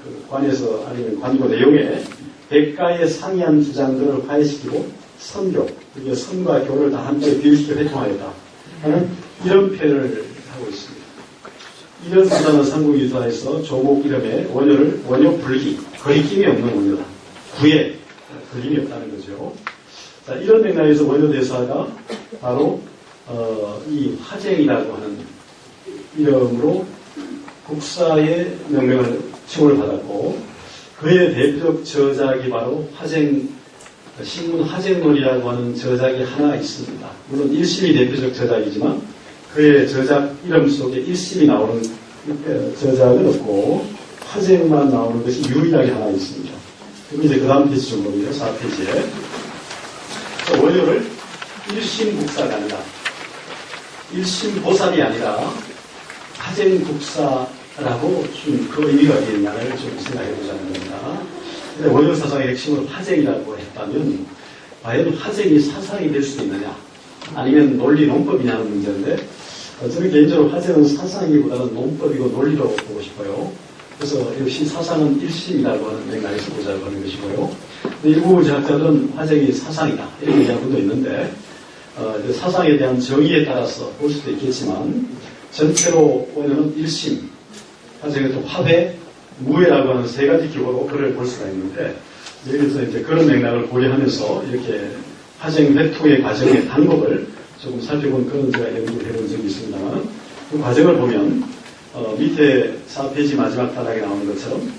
그 관에서 아니면 관고 내용에 백가의 상이한 주장들을 화해시키고 선교, 그게 선과 교를 다 함께 비유시켜 회통하였다 하는 이런 표현을 하고 있습니다. 이런 수사는 삼국유사에서 조국 이름에 원효 불기, 거리낌이 없는 원효다. 구에 거림이 없다는 거죠. 자, 이런 맥락에서 원효대사가 바로 이 화쟁이라고 하는 이름으로 국사의 명명을 칭호를 받았고 그의 대표적 저작이 바로 신문 화쟁론이라고 하는 저작이 하나 있습니다. 물론 1심이 대표적 저작이지만 그의 저작 이름 속에 1심이 나오는 저작은 없고 화쟁만 나오는 것이 유일하게 하나 있습니다. 그럼 이제 그 다음 페이지 좀 보면요. 4페이지에 원효를 1심 국사가 아니라 1심 보살이 아니라 화쟁국사라고 준 그 의미가 어디있냐를 좀 생각해 보자는 겁니다. 근데 원효 사상의 핵심을 화쟁이라고 했다면 과연 화쟁이 사상이 될 수 있느냐 아니면 논리 논법이냐는 문제인데 저는 개인적으로 화쟁은 사상이보다는 논법이고 논리로 보고 싶어요. 그래서 역시 사상은 1심이라고 하는 맥락에서 보자고 하는 것이고요. 일부 제학자들은 화쟁이 사상이다 이렇게 얘기하는 분도 있는데 사상에 대한 정의에 따라서 볼 수도 있겠지만 전체로 원효는 1심, 화쟁은 또 화배, 무해라고 하는 세 가지 기호로 글을 볼 수가 있는데 여기서 이제 그런 맥락을 고려하면서 이렇게 화쟁 회통의 과정의 방법을 조금 살펴본 그런 제가 연구를 해본 적이 있습니다만 그 과정을 보면 밑에 4페이지 마지막 단락에 나오는 것처럼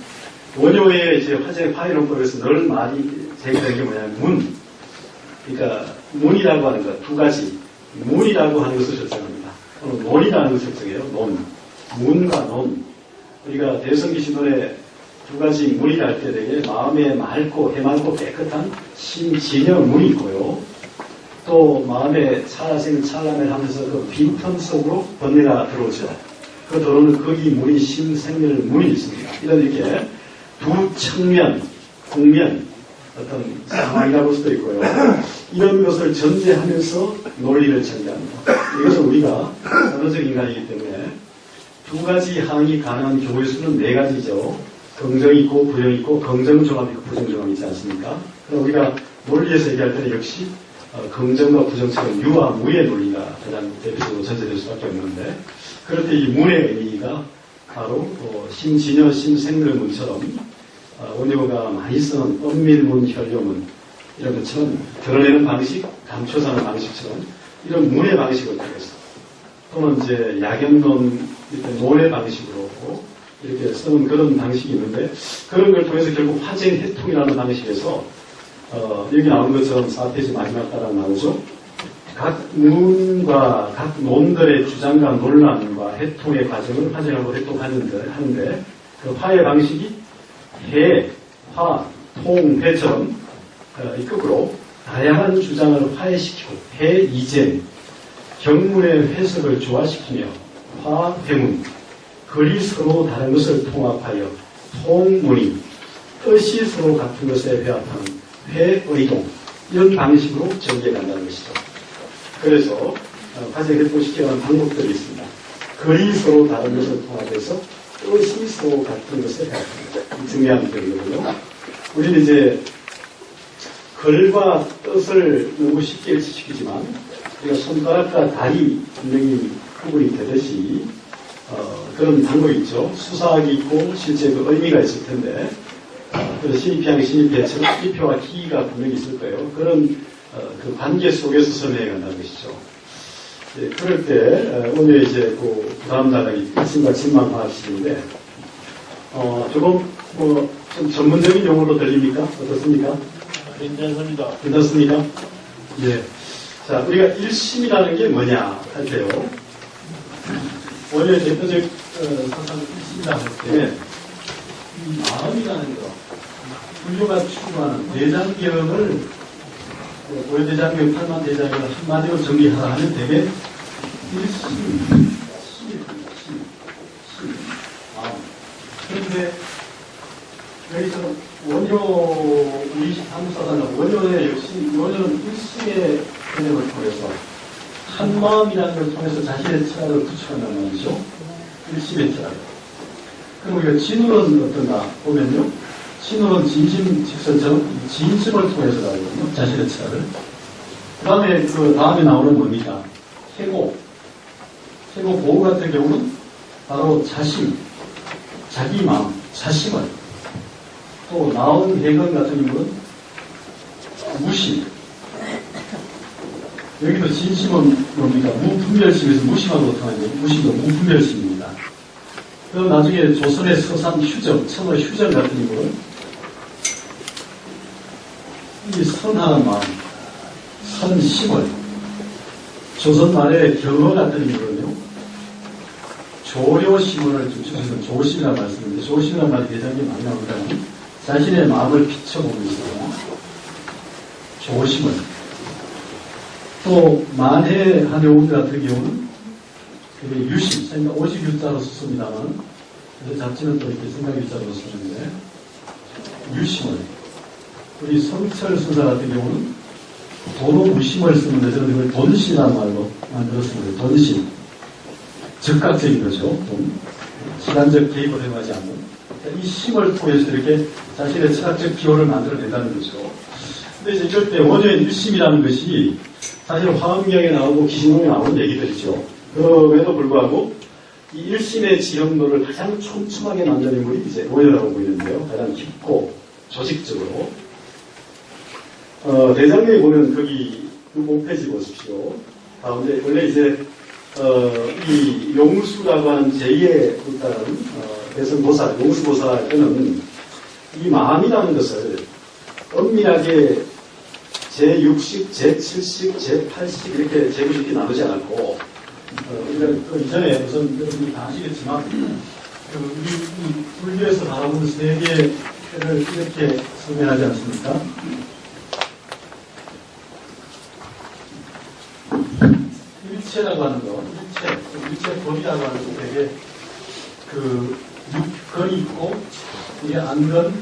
원효의 이제 화쟁 화해론법에서 늘 말이 제기되는 게 뭐냐면 그러니까 문이라고 하는 것 두 가지 문이라고 하는 것을 설정합니다. 논이라는 것을 설정해요. 논, 문과 논. 우리가 대성기신론에 두 가지 문이라 할 때 되게 마음에 맑고 해맑고 깨끗한 진여 문이 있고요. 또 마음에 찰나를 하면서 그 빈틈 속으로 번뇌가 들어오죠. 그 도로는 거기 문이 심생멸 문이 있습니다. 이런 이렇게 두 측면, 국면 어떤 상황이라고 볼 수도 있고요. 이런 것을 전제하면서 논리를 전제합니다. 이것은 우리가 언어적 인간이기 때문에 두 가지 항이 가능한 경우의 수는 네 가지죠. 긍정이 있고 부정이 있고 긍정종합이 있고 부정종합이 있지 않습니까? 그럼 우리가 논리에서 얘기할 때는 역시 긍정과 부정처럼 유와 무의 논리가 가장 대표적으로 전제될 수밖에 없는데 그럴 때 이 문의 의미가 바로 심진여 심생멸문처럼 원효가 많이 쓰는 은밀문 혈료문 이런 것처럼 드러내는 방식, 감춰서는 방식처럼 이런 문의 방식을 통해서 또는 이제 야견론 논의 방식으로 이렇게 쓰는 그런 방식이 있는데 그런 걸 통해서 결국 화쟁해통이라는 방식에서 여기 나온 것처럼 4페이지 마지막 따라 나오죠. 각 문과 각 논들의 주장과 논란과 해통의 과정을 화쟁하고 해통하는데 그 화의 방식이 해, 화, 통, 해처럼 거꾸로 다양한 주장을 화해시키고 해, 이쟁, 경문의 해석을 조화시키며 화, 해문, 글이 서로 다른 것을 통합하여 통문이 뜻이 서로 같은 것에 배합하는 회의동 이런 방식으로 전개해 간다는 것이죠. 그래서 화제 해통시키는 방법들이 있습니다. 글이 서로 다른 것을 통합해서 뜻이 서로 같은 것에 배합합니다. 중요한点이거든요. 우리는 이제 글과 뜻을 너무 쉽게 일치시키지만 우리가 손가락과 다리 분명히 구분이 되듯이 그런 방법이 있죠. 수사학이 있고 실제 그 의미가 있을 텐데 그래서 신입형, 신입배처럼 입표와 키가 분명히 있을 거예요. 그런 그 관계 속에서 설명해 간다는 것이죠. 예, 그럴 때 오늘 이제 그 다음 단락이 아침과 진만 화학식인데 조금 좀 전문적인 용어로 들립니까? 어떻습니까? 괜찮습니다. 괜찮습니까? 예. 자, 우리가 일심이라는 게 뭐냐 할 때요. 원래 대표적 사상을 일심이라고 할 때 이 마음이라는 거 불교가 추구하는 대장경을 고려대장경 8만 대장경을 한마디로 정리하라 하면 되게 일심, 마음. 그런데 여기서 원효 우리 한국사상은 원효의 역시 원효는 일심의 개념을 통해서 한 마음이라는 걸 통해서 자신의 철학을 구축한다는 말이죠. 일심의 철학. 그럼 우리가 진울은 어떤가 보면요. 진울은 진심 직선처럼 진심을 통해서 나오거든요. 자신의 철학을. 그 다음에 나오는 뭡니까? 해고. 해고 보호 같은 경우는 바로 자심, 자기 마음, 자심을. 또 나온 해건 같은 경우는 무심. 여기도 진심은 뭡니까? 무분별심에서 무심하고 통하죠. 무심도 무분별심입니다. 그럼 나중에 조선의 서산 휴정, 천어 휴정 같은 경우는 이 선한 마음, 선심을 조선 말의 경어 같은 경우는요. 조료심을 좀 줄여서 조심이라는 말씀인데 조심이라는 말이 대장에 많이 나옵니다. 자신의 마음을 비춰보면서 조심을 또 만해한 용어들 같은 경우는 유심, 그러니까 오직 유자로 썼습니다만 그래서 잡지는 또 이렇게 생각 유자로 쓰는데 유심을 우리 성철 수사 같은 경우는 도로 무심을 쓰는데 저는 이걸 돈심이라는 말로 만들었습니다. 돈심. 즉각적인 거죠. 돈. 시간적 개입을 행하지 않는. 이 심을 통해서 이렇게 자신의 철학적 기호를 만들어낸다는 거죠. 근데 이제 이럴 때 원효의 일심이라는 것이 사실 화엄경에 나오고 기신론에 나오는 얘기들이죠. 그럼에도 불구하고 이 일심의 지형도를 가장 촘촘하게 만든 인물이 이제 원효라고 보이는데요. 가장 깊고 조직적으로. 대장경에 보면 거기 5페이지 보십시오. 가운데 원래 이제 이 용수라고 하는 제2의 일단은 대성보살, 용수보살 때는 이 마음이라는 것을 엄밀하게 제6식, 제7식, 제8식 이렇게 제9식이 나누지 않았고 그 이전에 우선 여러분이 다 아시겠지만 우리 불교에서 바라보는 세계를 이렇게 설명하지 않습니까? 일체라고 하는 거, 일체법이라고 하는 거 되게 그 6건이 있고, 이게 안건,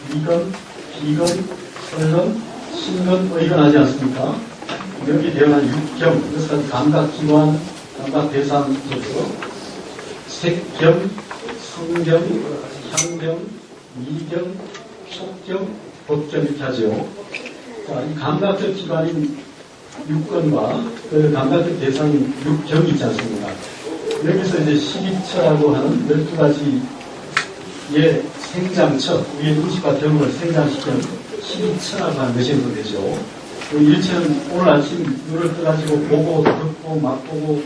위건, 비건, 설건, 신건, 의건 하지 않습니까? 여기 대응한 6경, 그래서 감각기관, 감각대상에서 색경, 성경, 향경, 미경, 촉경, 법경 이렇게 하죠. 자, 이 감각적 기관인 6건과 그 감각적 대상인 6경이 있지 않습니까? 여기서 이제 12처라고 하는 12가지의 생장처, 우리의 의식과 경험을 생장시키는 12처라고 하는 것이 되죠. 1처는 오늘 아침 눈을 떠가지고 보고, 듣고, 맛보고,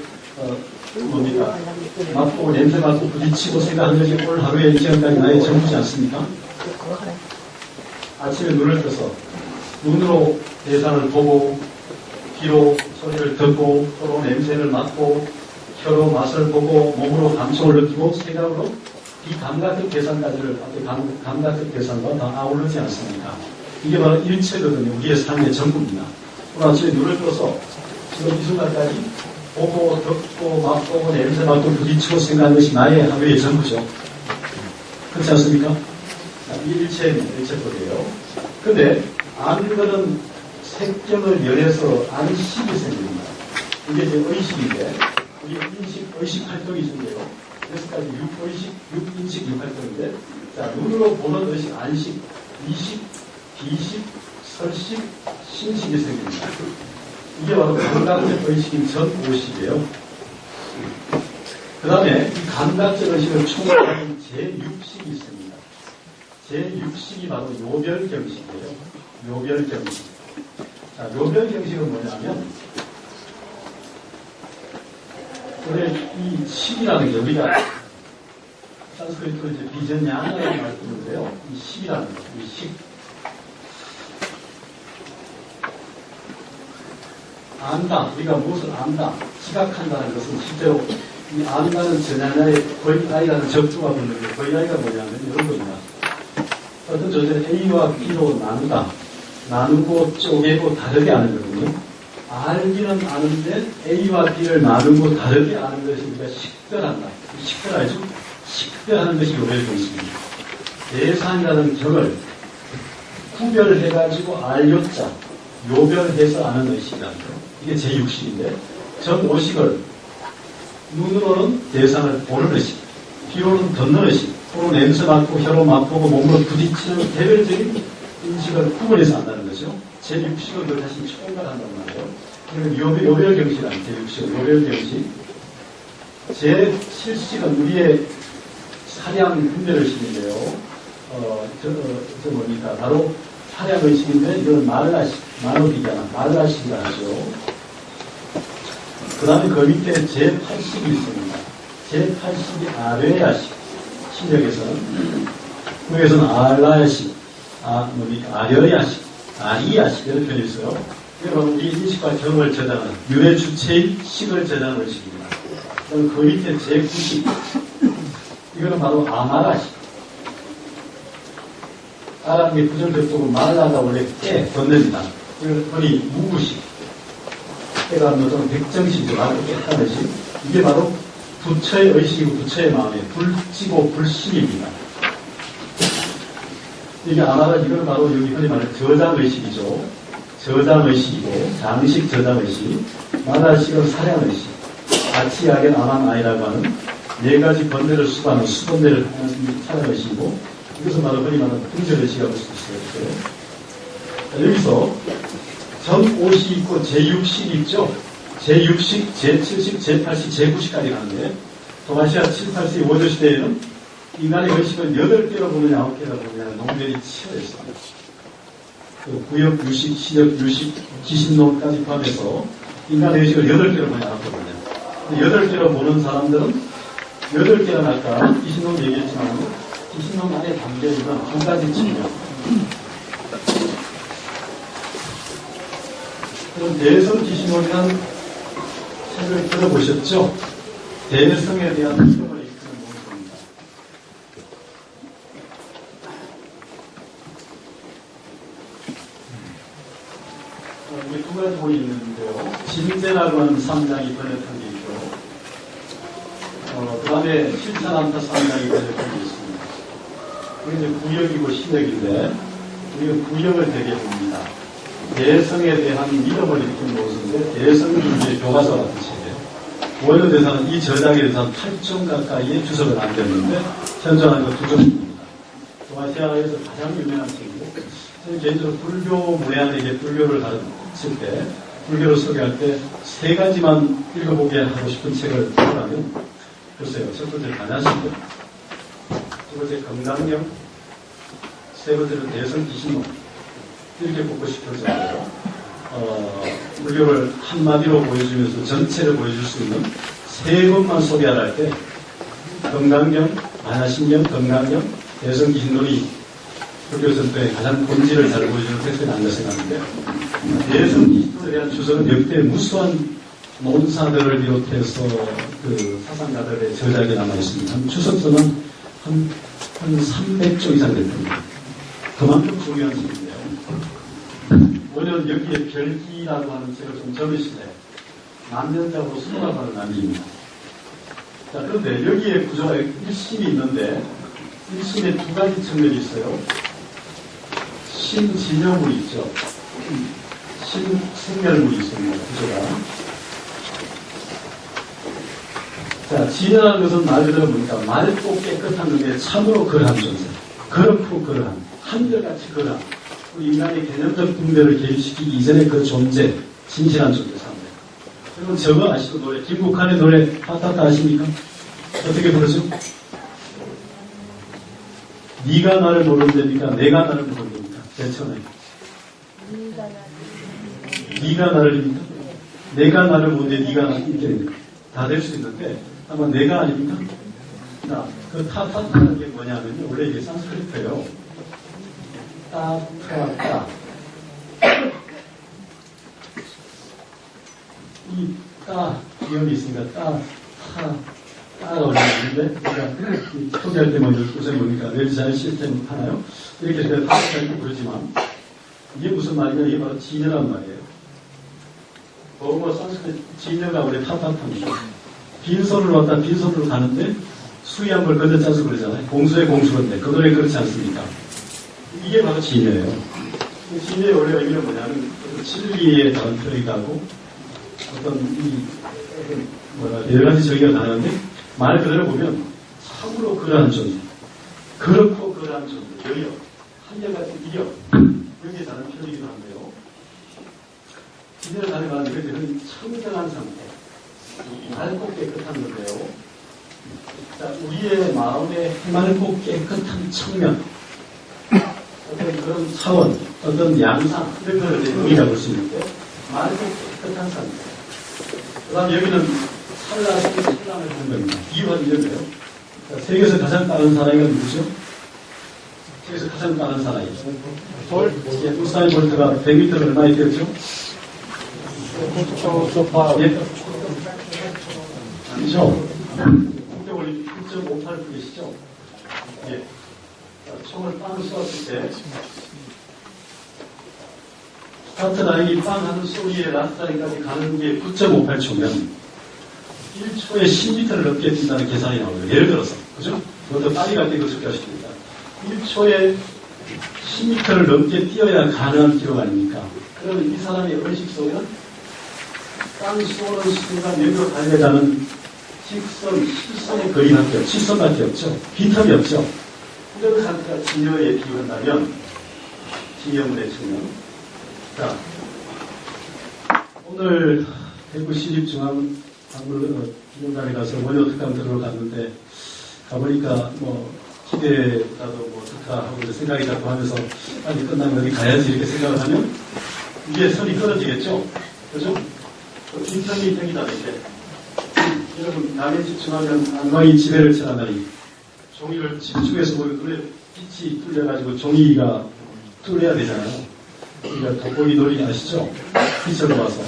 맛보고, 냄새 맡고, 부딪히고 생각하는 것이 오늘 하루에 이 시간까지 나의 전부지 않습니까? 아침에 눈을 떠서 눈으로 대상을 보고, 귀로 소리를 듣고, 코로 냄새를 맡고, 혀로 맛을 보고, 몸으로 감촉을 느끼고, 생각으로 이 감각적 대상까지를 감각적 대상과 다 아우르지 않습니까? 이게 바로 일체거든요. 우리의 삶의 전부입니다. 오늘 아침에 눈을 떠서 지금 이 순간까지 보고, 듣고, 맛보고, 냄새 맡고, 부딪히고 생각하는 것이 나의 하루의 전부죠. 그렇지 않습니까? 이게 일체법이에요. 근데 안거는 색경을 열해서 안식이 생깁니다. 이게 이제 의식인데, 우리 의식 활동이 있는데요. 그래서까지 6인식 6활동인데, 자, 눈으로 보는 의식, 안식, 이식, 비식, 설식, 신식이 생깁니다. 이게 바로 감각적 의식인 전오식이에요. 그 다음에 이 감각적 의식을 총괄하는 제6식이 있습니다. 제6식이 바로 요별경식이에요. 요별경식. 자, 요별경식은 뭐냐면, 원래 이 식이라는 게 우리가 산스크리트로 이제 비전양이라는 말 쓰는데요. 이 식이라는 거, 이 식. 안다, 우리가 무엇을 안다, 지각한다는 것은 실제로 이 안다는 전야의 거의아이라는 적조가 붙는데 거의아이가 뭐냐면 이런 겁니다. 어떤 조절은 A와 B로 나누다, 나누고 쪼개고 다르게 아는 거거든요. 알기는 아는데 A와 B를 나누고 다르게 아는 것이 우리가 식별한다. 식별하죠? 식별하는 것이 요별경식입니다. 대상이라는 격을 구별해가지고 알요자, 요별해서 아는 의식이라는 거. 이게 제6식인데, 전5식을 눈으로는 대상을 보는 의식, 귀로는 듣는 의식, 코로 냄새 맡고, 혀로 맛보고, 몸으로 부딪히는 개별적인 인식을 구분해서 안다는 거죠. 제6식은 그걸 다시 총괄한단 말이에요. 그리고 요별경식이라는 제6식은 요별경식. 제7식은 우리의 사량 분별의식인데요. 뭡니까? 바로 사량의식인데, 이건 마르라식, 마노비기나 마르라식이라 하죠. 그 다음에 그 밑에 제8식이 있습니다. 제8식이 아뢰야식. 신력에서는. 국에서는 알라야식, 아려야식, 아리야식, 이런 표현이 있어요. 이게 바로 우리 인식과 경험을 저장하는, 유해 주체의 식을 저장하는 의식입니다. 그다음에 그 밑에 제9식. 이거는 바로 아마라식. 아라는 게 부정적으로 말라가 원래 건넵니다. 이걸 흔히 무구식. 때가 뭐좀 백정식이죠. 아주 깨끗한 의식. 이게 바로 부처의 의식이고 부처의 마음에 불지고 불신입니다. 이게 아마라 이거는 바로 여기 흔히 말하는 저장의식이죠. 저장의식이고 장식 저장의식, 마라식은 사량의식, 아치야겐 아만아이라고 하는 4가지 번뇌를 수반하는 수번뇌를 하는 사량의식이고, 이것은 바로 흔히 말하는 분별의식이라고 볼 수 있어요. 자, 여기서 전5식 있고 제6식 있죠. 제6식, 제7식, 제8식, 제9식까지 가는데, 동아시아 7, 8세기 5조 시대에는 인간의 의식을 8개로 보느냐 9개로 보느냐 논변이 치열어 있습니다. 구역 유식, 시력 유식, 기신론까지 포함해서 인간의 의식을 8개로 보느냐 9개로 보느냐. 8개로 보는 사람들은 8개는 아까 기신론 얘기했지만 기신론 안에 담겨있는 한 가지 측면. 그럼 대성 기신론이라는 책을 들어보셨죠? 대성에 대한 흐름을 이끄는 모습입니다. 여기 2가지 본이 있는데요. 진제라고 하는 3장이 번역한 게 있고, 그 다음에 다음에 실산안타 상당히 걸려있습니다. 이게 이제 구역이고 신역인데, 우리가 구역을 되게 봅니다. 대성에 대한 믿음을 일으킨 모습인데, 대성주의 교과서 같은 책이에요. 원효대사는 이 저작에 대해서 8종 가까이의 주석을 남겼는데, 현존하는 것 2종입니다. 동아시아에서 가장 유명한 책이고, 저는 개인적으로 불교 모양에게 불교를 가르칠 때, 불교를 소개할 때, 3가지만 읽어보게 하고 싶은 책을 고르라면, 글쎄요, 첫 번째 반야신경, 두 번째 건강경, 세 번째는 대성기신론, 이렇게 뽑고 싶을 정도로 불교를 한마디로 보여주면서 전체를 보여줄 수 있는 3권만 소개하라 할 때 건강경, 반야신경, 건강경, 대성기신론이 불교 전통의 가장 본질을 잘 보여주는 텍스트가 아닌가 생각하는데, 대성기신론에 대한 주석은 역대 무수한 논사들을 비롯해서 그 사상가들의 저작이 남아있습니다. 주석서는 한 300조 이상 될 겁니다. 그만큼 중요한 책인데요. 오늘 여기에 별기라고 하는 책을 좀 적으시네. 만년작으로 수록하는 남기입니다. 자, 그런데 여기에 구조가 1심이 있는데, 1심에 2가지 측면이 있어요. 신진여물이 있죠. 신생멸물이 있습니다. 구조가. 자, 진여라는 것은 말 그대로 뭡니까? 맑고 깨끗한 것에 참으로 그러한 존재. 그렇고 그러한. 한결같이 그러한. 우리 인간의 개념적 분별을 개입시키기 이전에 그 존재, 진실한 존재 상대. 여러분 저거 아시죠? 노래, 김국환의 노래 하타타 아십니까? 어떻게 부르죠? 네가 나를 모르는 데니까 내가 나를 모르는 데니까. 괜찮아요. 네가 나를입니까? 내가 나를 모르는데 네가 나를 이렇게 됩니까? 다 될 수 있는데 아마 내가 아닙니까? 자, 그 타타타는 게 뭐냐면요. 원래 이게 산스크리트예요. 따. 이 따, 기억이 있으니까 따가 올라가는데, 우리가 소개할 때 먼저 우선 뭡니까? 웰자의 시스템 하나요? 이렇게 제가 타타타고 그러지만, 이게 무슨 말이냐? 이게 바로 진여란 말이에요. 뭐뭐 산스크리트 진여가 우리 타타타입니다. 빈손으로 왔다 빈손으로 가는데, 수위한 걸 건져 짜서 그러잖아요. 공수의 공수인데, 그 노래 그렇지 않습니까? 이게 바로 진여예요. 진여의 원래 의미는 뭐냐면 진리에 대한 표현이기도 하고 여러 가지 정의가 가능한데 말 그대로 보면 참으로 그러한 존재, 그렇고 그러한 존재, 여여, 한결같은 이력, 여기에 다른 표현이기도 한데요. 진여를 가능한 이것들은 청정한 상태, 맑고 깨끗한 건데요. 자, 우리의 마음의 맑고 깨끗한 청면, 어떤 그런 차원, 어떤 양상, 이런 걸 우리가 볼 수 있는데, 맑고 깨끗한 상태. 그 다음 여기는 찬란하게 찬란을 하는 겁니다. 이유가 이런 거예요. 세계에서 가장 빠른 사나이가 누구죠? 세계에서 가장 빠른 사나이. 우사인 볼트가 100m를 얼마에 뛰었죠? 예? 아니죠. 국제올림픽 1.58분이시죠? 예. 총을 빵 쏘았을 때 스타트 라인이 빵 하는 소리에 라스트 라인까지 가는 게 9.58초면 1초에 10m를 넘게 뛴다는 계산이 나오거든요. 예를 들어서 그죠? 그것도 빨리 갈 때 그걸 숙지하십니다. 1초에 10m를 넘게 뛰어야 가능한 기록 아닙니까? 그러면 이 사람의 의식 속에는 빵 쏘는 순간 여기로 달려가는 직선, 실선의 거리밖에 없죠. 실선밖에 없죠. 빈틈이 없죠. 이런 상태가 진여에 비유한다면 진여물의 측면. 자, 오늘 대구 시립중앙박물관에 가서 원효 특강 들으러 갔는데 가보니까 뭐 기대보다도 뭐 특가하고 생각이 자꾸 하면서 빨리 끝나면 여기 가야지 이렇게 생각을 하면 이게 선이 끊어지겠죠. 그죠? 빈틈이 생기다 이렇게. 여러분 남의 집중하면 안광이 지배를 치라나니 종이를 집중해서 보면 눈에 빛이 뚫려가지고 종이가 뚫려야 되잖아요. 그러니까 돋보기 놀이 아시죠? 빛을 모아서.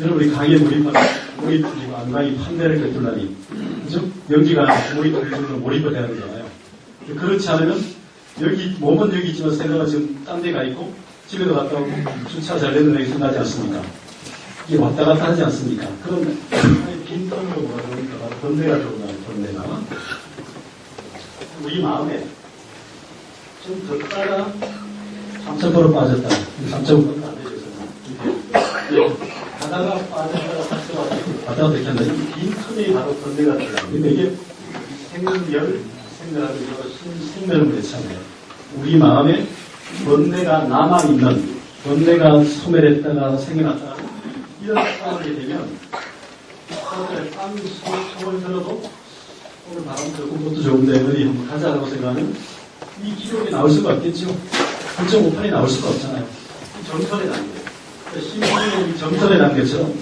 여러분 우리 강에 몰입하면 물이 뚫리고 안광이 판매를 꿰뚫라니. 그죠? 연기가 물이 뚫리면 몰입을 해야 되잖아요. 그렇지 않으면 여기 몸은 여기 있지만 생각은 지금 딴 데 가 있고 집에도 갔다 오고 주차 잘 되는 데 생각하지 않습니까? 이게 왔다 갔다 하지 않습니까? 그런 빈틈으로 뭐라 그러니까 번뇌가 들어오나요? 번뇌가. 우리 마음에 좀 걷다가 3.5% 빠졌다. 3.5%는 안 되죠. 저는. 가다가 빠졌다가 다시 왔다가 이렇게 한다. 이 빈 틈이 바로 번뇌가 들어요. 근데 이게 생멸, 생멸하고 생멸을 그랬잖아요. 우리 마음에 번뇌가 남아있는, 번뇌가 소멸했다가 생겨났다가 이런 상황이 되면 사람들의 빵 소을 들어도 오늘 바람 들고 것도 좋은데 어디 한번 가자라고 생각하면 이 기록이 나올 수가 없겠죠. 3.58이 나올 수가 없잖아요. 이 정설의 단계. 심리의 이 정설의 단계처럼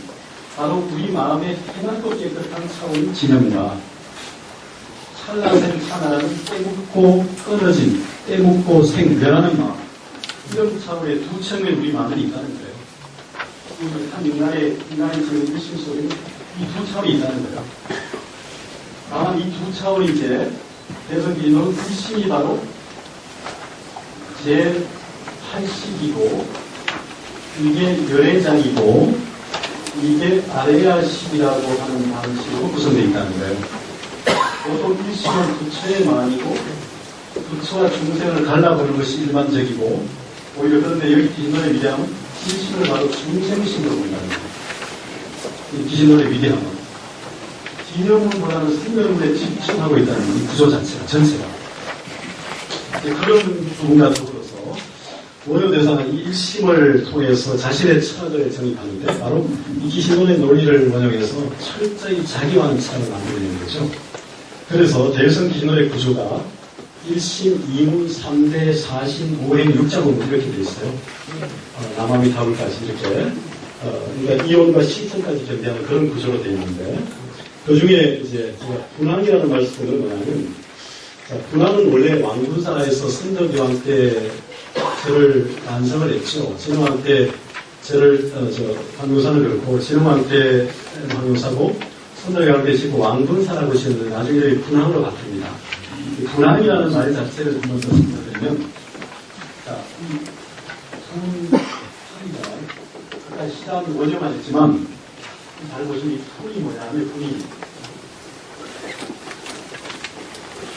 바로 우리 마음의 해맑고 깨끗한 차원인 진영과 찰나생 차나라는 때묻고 끊어진, 때묻고 생멸하는 마음. 이런 차원의 두 층의 우리 마음이 있다는 거예요. 한 인간의 지금 일심 속에는 이 두 차원이 있다는 거예요. 다만 이 두 차원이 이제 대성기는 일심이 바로 제8식이고 이게 열애장이고 이게 아레아식이라고 하는 방식으로 구성되어 있다는 거예요. 보통 일심은 부처의 마음이고 부처와 중생을 갈라보는 것이 일반적이고 오히려 그런데 여기 기신론의 위대함은 일심을 바로 중생심으로 본다는 거예요. 이 기신론의 위대함은 기념문보다는 생명문에 집중하고 있다는 이 구조 자체가 전체가 그런 부분과 더불어서 원효대사는 이 일심을 통해서 자신의 철학을 정립하는데 바로 이 기신론의 논리를 원용해서 철저히 자기와는 철학을 만들어내는 거죠. 그래서 대성 기신론의 구조가 1심, 2문, 3대, 4신, 5행, 6자본 이렇게 되어 있어요. 남아미 타불까지 이렇게 그러니까 이온과 시천까지 견디하는 그런 구조로 되어 있는데 그 중에 이제 분황이라는 말씀은 뭐냐면 분황은 원래 왕군사에서 선덕여왕 때 절을 완성을 했죠. 진흥왕 때 절을 황교사를 걸고 진흥왕 때 황교사고 선덕여왕 때 짓고 왕군사라고 지었는데 나중에 분황으로 바뀝니다. 분황이라는 말 자체를 한번 더 설명드리면 자, 이 풀이가 아까 시작이 원효만 했지만 잘 보시면 이 풀이 뭐냐면 풀이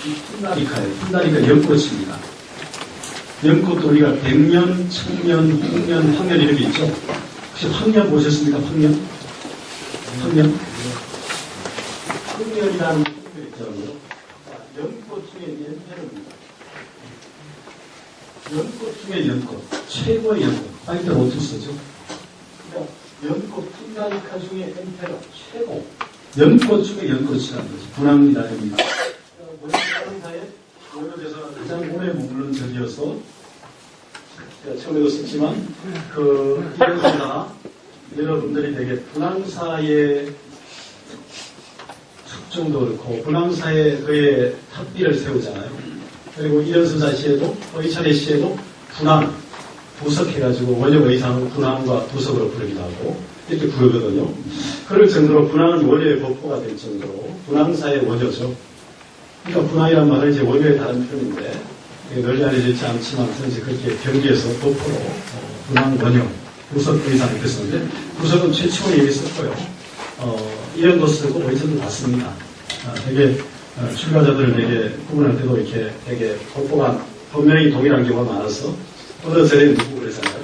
이 푼다리카예요. 푼다리카 연꽃입니다. 연꽃도 우리가 백년, 천년, 홍년, 황년 이렇게 있죠. 혹시 황년 보셨습니까? 황년? 황년? 황년이라는 게 있잖아요. 연꽃 중에 연패입니다. 연꽃 중에 연꽃. 최고의 연꽃. 파이터 로투스죠. 그러니까 연꽃 푼다리카 중에 엔페러 최고. 연꽃 중에 연꽃이라는 거죠. 분황이라입니다. 원효대사의 가장 오래 머무른 절이어서 제가 처음에도 썼지만 이런 데다 여러분들이 되게 분황사의 특종도 그렇고 분황사의 그의 탑비를 세우잖아요. 그리고 이현수자 시에도 의찬의 시에도 분황 부석해가지고 원효 의상을 분황과 부석으로 부르기도 하고 이렇게 부르거든요. 그럴 정도로 분황은 원효의 법호가 될 정도로 분황사의 원효죠. 그러니까 분황이란 말은 이제 원효의 다른 표현인데 널리 알려져 있지 않지만 이제 그렇게 경기에서 도포로 분황 원효 부석 의상 이렇게 썼는데 부석은 최초에 얘기 썼고요. 이런도 쓰고 의천도 다 씁니다. 되게 출가자들 되게 구분할 때도 이렇게 되게 도포가 분명히 동일한 경우가 많아서 어느 절에 누구 그랬잖아요.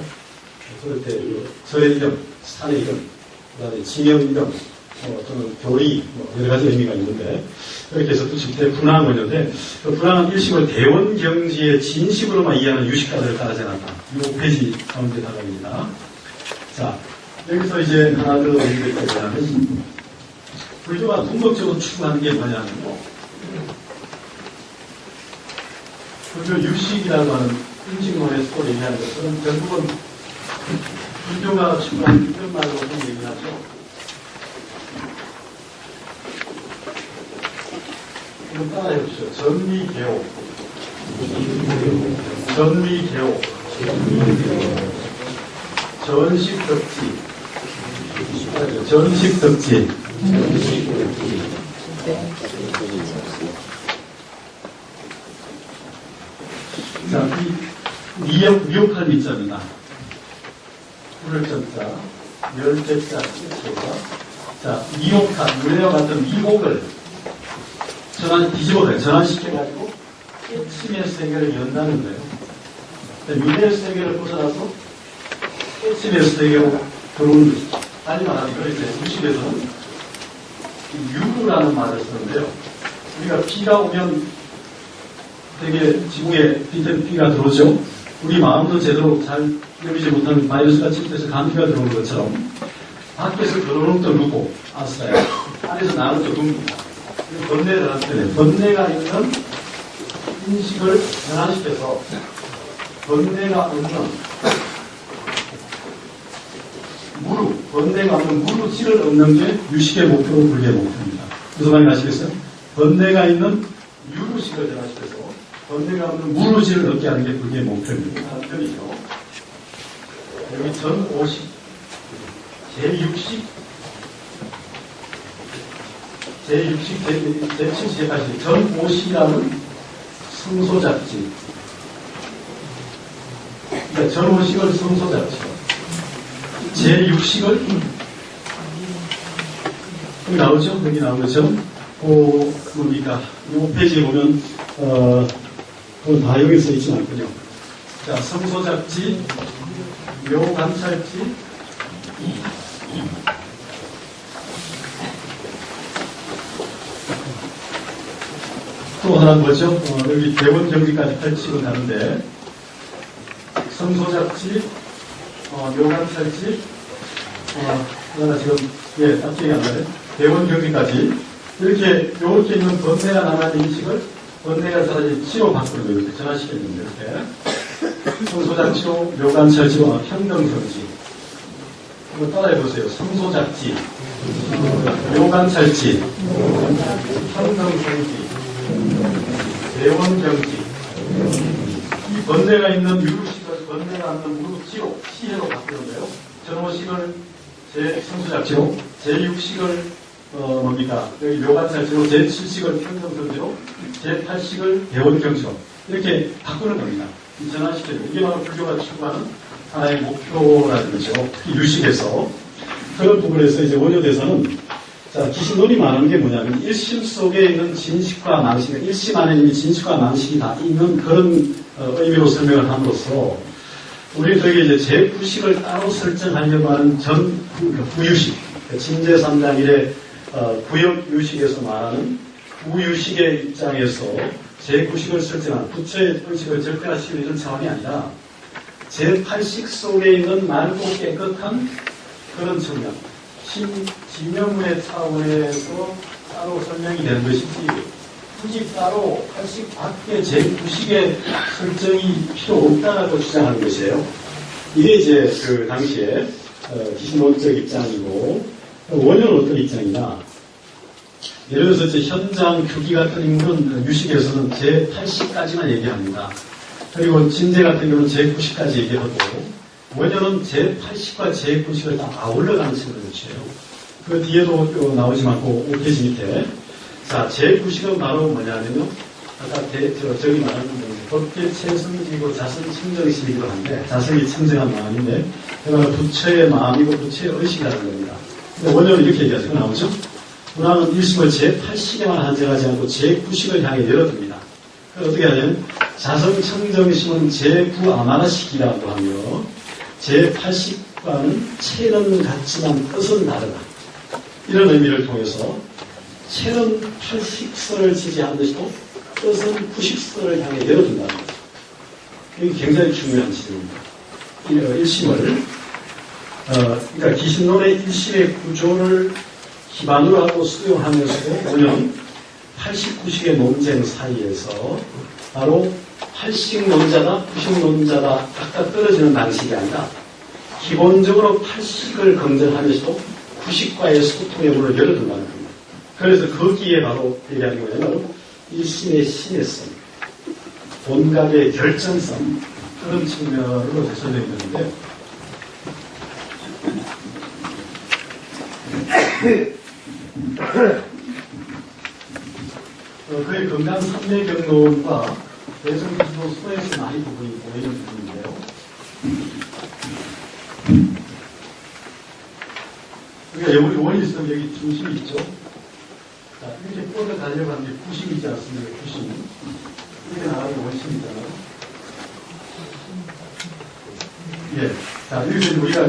그럴 때 절의 이름, 산의 이름, 그다음에 지명 이름, 또는 교리 여러 가지 의미가 있는데 이렇게 해서 또 집대 분황원인데 그 분황은 일식을 대원경지의 진식으로만 이해하는 유식가들을 따라져놨다. 이 5페이지 가운데 나갑니다. 자, 여기서 이제 하나 더 의미를 뭐냐면 불교가 궁극적으로 추구하는 게 뭐냐면요. 불교 유식이라고 하는 인식론에서 얘기하는 것은 결국은 불교가 추구하는 이런 말로 좀 얘기하죠. 이거 따라해 보시죠. 전미개호. 전미개호. 전식덕지. 전식덕지. 자, 이 미혹할 미자입니다. 불을점자, 열대자, 실체가. 자, 미혹한, 물레와 같은 미혹을 뒤집어가요. 전환시켜가지고 깨침의 세계를 연다는 거예요. 미래의 세계를 벗어나서 깨침의 세계로 들어오는 것이죠. 다시 말하면 이제 무식에서는 유구라는 말을 쓰는데요. 우리가 비가 오면 되게 지구에 빗은 비가 들어오죠. 우리 마음도 제대로 잘 여기지 못하는 바이러스가 침투해서 감기가 들어오는 것처럼 밖에서 들어오는 또 누구? 아싸요. 안에서 나오는 또 누구입니다. 번뇌를 할 때는 번뇌가 있는 인식을 변화시켜서 번뇌가 없는 번뇌가 없는 무루질을 얻는 게 유식의 목표로 불리의 목표입니다. 무슨 말인지 아시겠어요? 번뇌가 있는 유루식을 변화시켜서 번뇌가 없는 무루질을 얻게 하는 게 불리의 목표입니다. 하는 편이죠. 여기 전5식, 제6식, 제6식, 제7식까지 전5식이라는 성소잡지. 그러니까 전5식을 성소잡지. 제6식을 여기 나오죠? 여기 나오죠? 뭡니까? 이 페이지에 보면 그건 다 여기 써 있진 않군요. 자, 성소잡지, 묘관찰지, 또 하나는 뭐죠? 여기 대원경지까지 펼치고 가는데 성소잡지, 묘관찰지, 하나 지금 딱 기억이 안 나요. 대원경지까지 이렇게 있는 번뇌가 남아있는 인식을 번뇌가 사라진 치로 바꾸는 거예요. 이렇게 전환시켰는데 이렇게 성소잡지로 묘관찰지로 평등성지. 이거 따라해보세요. 성소잡지, 묘관찰지, 평등성지, 대원경지. 이 번뇌가 있는 유루식을 번뇌가 없는 무루치로 시해로 바꾸는데요. 전5식을 성소잡지로, 제6식을 뭡니까? 여기 묘관찰지로, 제7식을 평등성지로, 제8식을 대원경지로 이렇게 바꾸는 겁니다. 전환시켜요. 이게 바로 불교가 추구하는 하나의 목표라는 거죠. 특히 유식에서. 그런 부분에서 이제 원효대사는 자, 기신론이 말하는 게 뭐냐면 일심 속에 있는 진식과 망식, 일심 안에 있는 진식과 망식이 다 있는 그런 의미로 설명을 함으로써 우리 저기 이제 제9식을 따로 설정하려고 하는 구유식, 진제3장일의 구역유식에서 말하는 구유식의 입장에서 제9식을 설정한 부처의 의식을 절대화시키는 이런 차원이 아니라 제8식 속에 있는 맑고 깨끗한 그런 측면, 진명문의 차원에서 따로 설명이 되는 것이지 굳이 따로 8식 밖에 제9식의 설정이 필요 없다라고 주장하는 것이에요. 이게 이제 그 당시에 기신론적 입장이고 원효는 어떤 입장이냐. 예를 들어서 이제 현장 규기 같은 인물은 유식에서는 제8식까지만 얘기합니다. 그리고 진제 같은 경우는 제9식까지 얘기하고 원효는 제8식과 제9식을 다 아울러가는 식으로 유치해요. 그 뒤에도 나오지만 그 5페이지 밑에 자, 제9식은 바로 뭐냐면요. 아까 저기 말하는 법계 체성지고 자성 청정식이기도 한데 자성이 청정한 마음인데 그러나 부처의 마음이고 부처의 의식이라는 겁니다. 근데 원효는 이렇게 얘기하죠. 그거 나오죠? 문화는 일심을 제8식에만 한정하지 않고 제9식을 향해 열어둡니다. 어떻게 하냐면 자성청정심은 제9아마라식이라고 하며 제8식과는 체는 같지만 뜻은 다르다. 이런 의미를 통해서 체는 8식설을 지지하는 것이고 뜻은 9식설을 향해 열어둔다는 거죠. 이게 굉장히 중요한 지점입니다. 일심을 그러니까 기신론의 일심의 구조를 기반으로 하고 수용하면서도 오늘 89식의 논쟁 사이에서 바로 8식론자다, 9식론자다 각각 떨어지는 방식이 아니라 기본적으로 8식을 긍정하면서도 9식과의 소통의 문을 열어둔다는 겁니다. 그래서 거기에 바로 얘기하는 거예요. 바로 일심의 신의성, 본각의 결정성 그런 측면으로 설명이 되는데 그의 건강 삼매 경론과 대성기도 수에서 많이 부분이 보이는 부분인데요. 그러니까 우리 원리성 여기 중심이 있죠. 자, 이렇게 뻗어가려고 하는 게 구심이지 않습니까? 구심. 이렇게 나가는 원심이잖아요. 예. 자, 여기서 우리가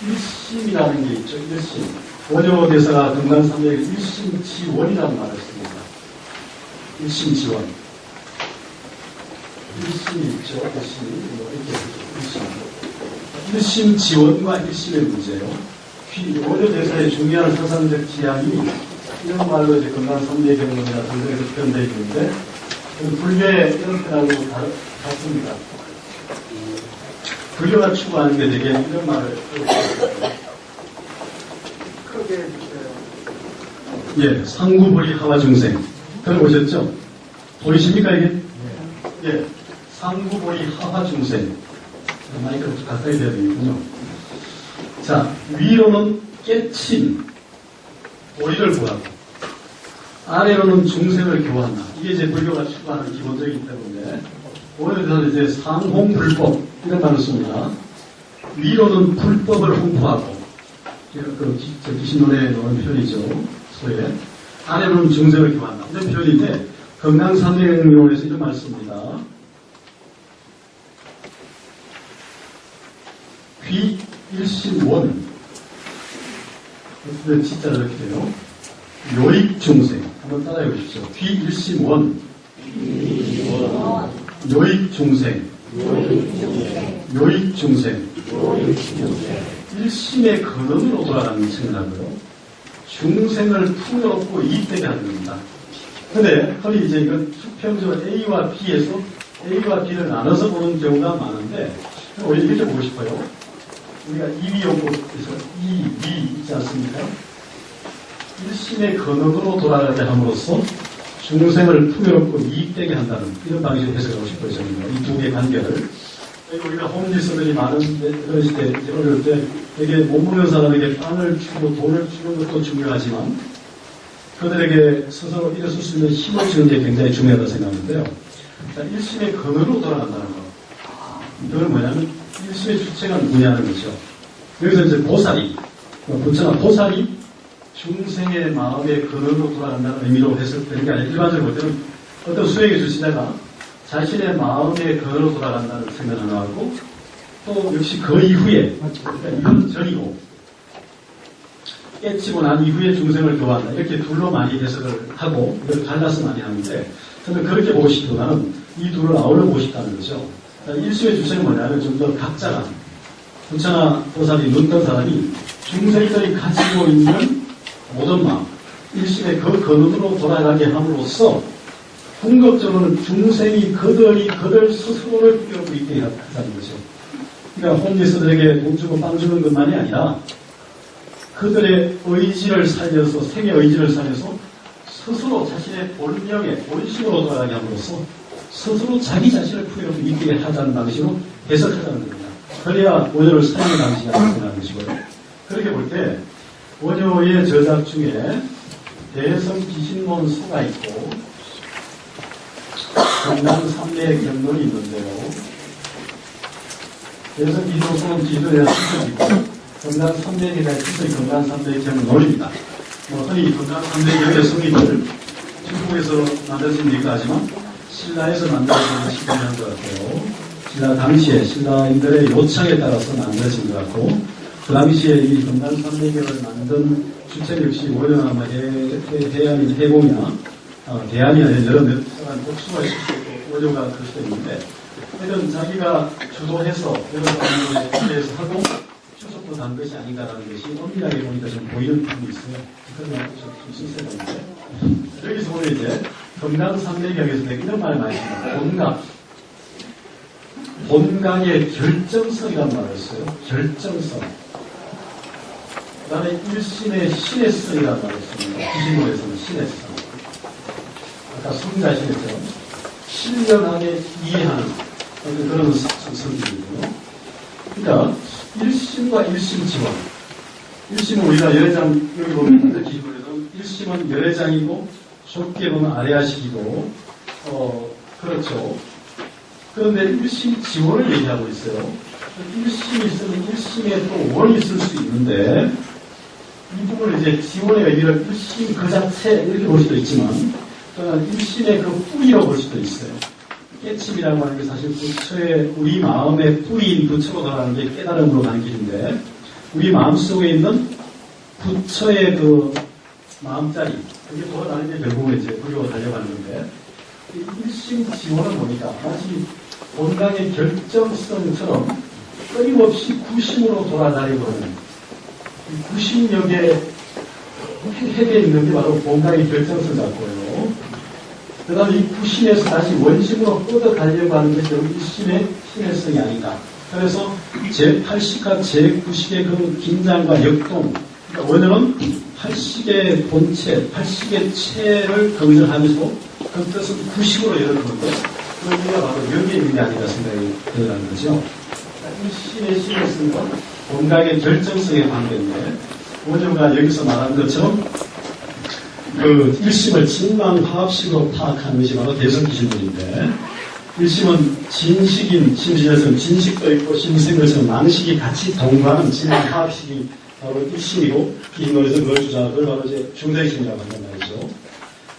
1심이라는 게 있죠. 1심. 원효 대사가 금강산맥 1심 지원이라는 말을 씁니다. 1심 지원. 1심이 있죠. 1심이. 이렇게 1심. 1심 지원과 1심의 문제예요. 원효 대사의 중요한 사상적 지향이 이런 말로 이제 금강산맥 경론이나 등등에서 표현되어 있는데, 불교의 이런 표현하고 같습니다. 불교가 추구하는 게 되게 이런 말을 크게 해주세요. 예, 상구보리 하와중생 들어보셨죠? 보이십니까 이게? 예, 상구보리 하와중생. 마이크를 좀 가까이 대야 되겠군요. 자, 위로는 깨침 보리를 구하고 아래로는 중생을 교환한다. 이게 이제 불교가 추구하는 기본적이기 때문에 오늘은 이제 상홍불법 이런 말을 씁니다. 위로는 불법을 홍보하고 그 기신론에 나오는 표현이죠. 소에 아래로는 중생을 교환한다. 이런 표현인데 금강산맥용에서 이런 말을 씁니다. 귀 일신원 진짜 이렇게 돼요. 요익중생 한번 따라해 보십시오. 귀 일신원 요익중생 요익중생 일심의 근원으로 돌아가는 생각으로 중생을 풍요롭고 이익되게 하는 겁니다. 근데 흔히 이제 이건 수평적으로 A와 B에서 A와 B를 나눠서 보는 경우가 많은데 오히려 이렇게 보고 싶어요. 우리가 이위용법에서 이위 있지 않습니까? 일심의 근원으로 돌아가게 함으로써 중생을 풍요롭고 이익되게 한다는 이런 방식으로 해석하고 싶어요. 저는 이 두 개의 관계를. 우리가 홈리스들이 많은데 그러실 때 이제 어릴 때 되게 못 먹는 사람에게 빵을 주고 돈을 주는 것도 중요하지만 그들에게 스스로 일어설 수 있는 힘을 주는 게 굉장히 중요하다고 생각하는데요. 자, 일심의 근원으로 돌아간다는 거. 이건 뭐냐면 일심의 주체가 누구냐는 거죠. 여기서 이제 보살이, 부처나 보살이 중생의 마음의 근원으로 돌아간다는 의미로 해석되는 게 아니라 일반적으로 볼 때는 어떤 수행의 주체자가 자신의 마음의 근원으로 돌아간다는 생각을 하나 하고 또 역시 그 이후에 그러니까 이건 전이고 깨치고 난 이후에 중생을 교화한다. 이렇게 둘로 많이 해석을 하고 이걸 갈라서 많이 하는데 저는 그렇게 보고 싶기보다는 이 둘을 아울러 보고 싶다는 거죠. 일수의 주체는 뭐냐면 좀 더 각자가 부처나 보살이 눈뜬 사람이 중생들이 가지고 있는 모든 마음 일심의 그 근원으로 돌아가게 함으로써 궁극적으로는 중생이 그들 스스로를 풍요롭고 있게 하자는 거죠. 그러니까 홈리스들에게 돈 주고 빵 주는 것만이 아니라 그들의 의지를 살려서 생의 의지를 살려서 스스로 자신의 본명의 본심으로 돌아가게 함으로써 스스로 자기 자신을 풍요롭고 있게 하자는 방식으로 해석하자는 겁니다. 그래야 원효를 사용의 방식이라고 생각하는 것이고요. 그렇게 볼 때 원효의 저작 중에 대성기신론 수가 있고 금강산맥 경론이 있는데요. 대성기신론은 기존에 수석이고 금강산맥에 대한 수석이 금강산맥 경론입니다. 흔히 금강산맥의 성의를 중국에서 만들어진 얘기가 하지만 신라에서 만들어진 시간인 것 같아요. 신라 당시에 신라인들의 요청에 따라서 만들어진 것 같고 그 당시에 이 금강산맥을 만든 주체 역시 원효나 해안인 해공이나 대안이나 여러 복수가 있을 수도 있고 원효가 그럴 수도 있는데 하여튼 자기가 주도해서 여러 사람들에 대해서 하고 추석도 단 것이 아닌가라는 것이 엄밀하게 보니까 좀 보이는 부분이 있어요. 그런 좀 있어야 되는데 여기서 보면 이제 금강산맥경에서 이런 말을 많이 씁니다. 본강의 결정성이라는 말을 써요. 결정성. 그 다음에 일심의 신의 성이라는 말을 씁니다. 기신론에서는 신의 성. 아까 성자신의 성. 신령하게 이해하는 그런 성질이고요. 그러니까 일심과 일심 지원. 일심은 우리가 열애장 여기 보면 기본에서는 일심은 열애장이고 좁게 보면 아래아식이고 그렇죠. 그런데 일심 지원을 얘기하고 있어요. 일심이 있으면 일심에 또 원이 있을 수 있는데 이 부분을 이제 지원의 의미를 일심 그 자체 이렇게 볼 수도 있지만 또는 일심의 그 뿌리로 볼 수도 있어요. 깨침이라고 하는 게 사실 부처의 우리 마음의 뿌리인 부처로 가는 게 깨달음으로 가는 길인데 우리 마음속에 있는 부처의 그 마음자리 그게 돌아다니는 게 결국은 이제 불교가 달려가는 건데 이 일심지원은 보니까 마치 본강의 결정성처럼 끊임없이 구심으로 돌아다니고 있는 이 구심력에 핵에 있는 게 바로 본강의 결정성 같고요. 그 다음에 이 구심에서 다시 원심으로 뻗어가려고 하는 게 결국 일심의 신뢰성이 아닌가. 그래서 제8식과 제9식의 그 긴장과 역동, 그러니까 원어는 8식의 본체, 8식의 체를 검증하면서 그 뜻은 9식으로 열어놓는데 그 의미가 바로 여기에 있는 게 아닌가 생각이 드는 거죠. 일심의 신뢰성과 본강의 결정성의 관계인데 원효가 여기서 말한 것처럼 그 일심을 진망화합식으로 파악하는 것이 바로 대성기신론인데 일심은 진식인 심신에서는 진식도 있고 심생인 것처럼 망식이 같이 동거하는 진망화합식이 바로 일심이고 기신론에서 그걸 주장하는 걸 바로 이제 중생심이라고 한단 말이죠.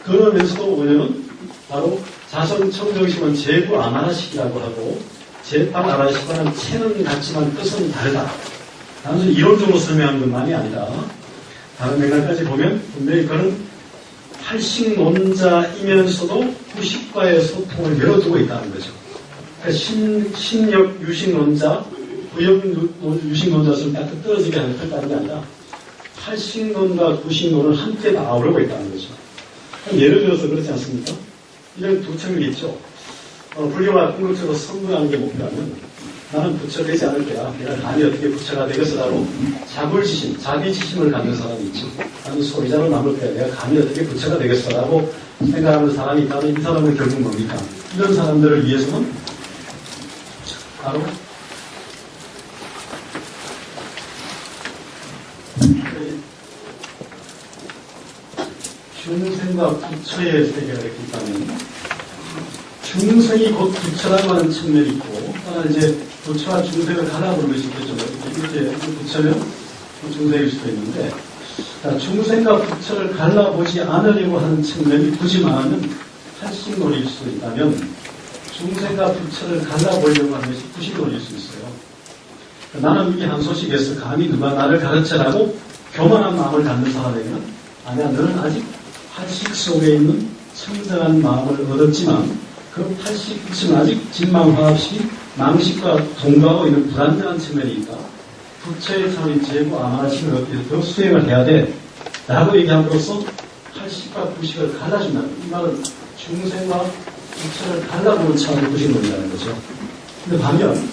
그러면서도 원효는 바로 자성청정심은 제부 아마라식이라고 하고 제빵 아라식과는 체는 같지만 뜻은 다르다. 단순히 이론적으로 설명하는 것만이 아니라 다른 맥락까지 보면 분명히 그런 팔식론자이면서도 구식과의 소통을 열어두고 있다는 거죠. 그러니까 신력 유식론자, 구역 유식론자를 딱 떨어지게 하는 게 아니라 팔식론과 구식론을 함께 다 아우르고 있다는 거죠. 예를 들어서 그렇지 않습니까? 이런 두 척이 있죠. 불교가 궁극적으로 성불하는 게 목표라면 나는 부처 되지 않을 거야. 내가 감히 어떻게 부처가 되겠어라고 자불지심, 자비지심을 갖는 사람이 있죠. 나는 소비자로 남을 거야. 내가 감히 어떻게 부처가 되겠어라고 생각하는 사람이 있다면 이 사람은 결국 뭡니까? 이런 사람들을 위해서는 바로 중생과 부처의 세계가 이렇게 있다면 중생이 곧 부처라고 하는 측면이 있고 또는 이제 부처와 중생을 하나 부르는 것이 있겠죠. 이렇게 부처는 중생일 수도 있는데 중생과 부처를 갈라보지 않으려고 하는 측면이 굳이 말하면 팔식론일 수도 있다면 중생과 부처를 갈라보려고 하는 것이 구식론일 수 있어요. 나는 이게 한 소식에서 감히 누가 나를 가르쳐라고 교만한 마음을 갖는 사람에게는 아니야 너는 아직 팔식 속에 있는 청정한 마음을 얻었지만 그 팔식은 아직 진망화합식이 망식과 동거하고 있는 불안정한 측면이 있다. 부처의 차원인 제부 아마라식을 얻기 위해서 더 수행을 해야 돼. 라고 얘기함으로써 팔식과 구식을 갈라준다. 이 말은 중생과 부처를 갈라보는 차원의 구식론이라는 거죠. 근데 반면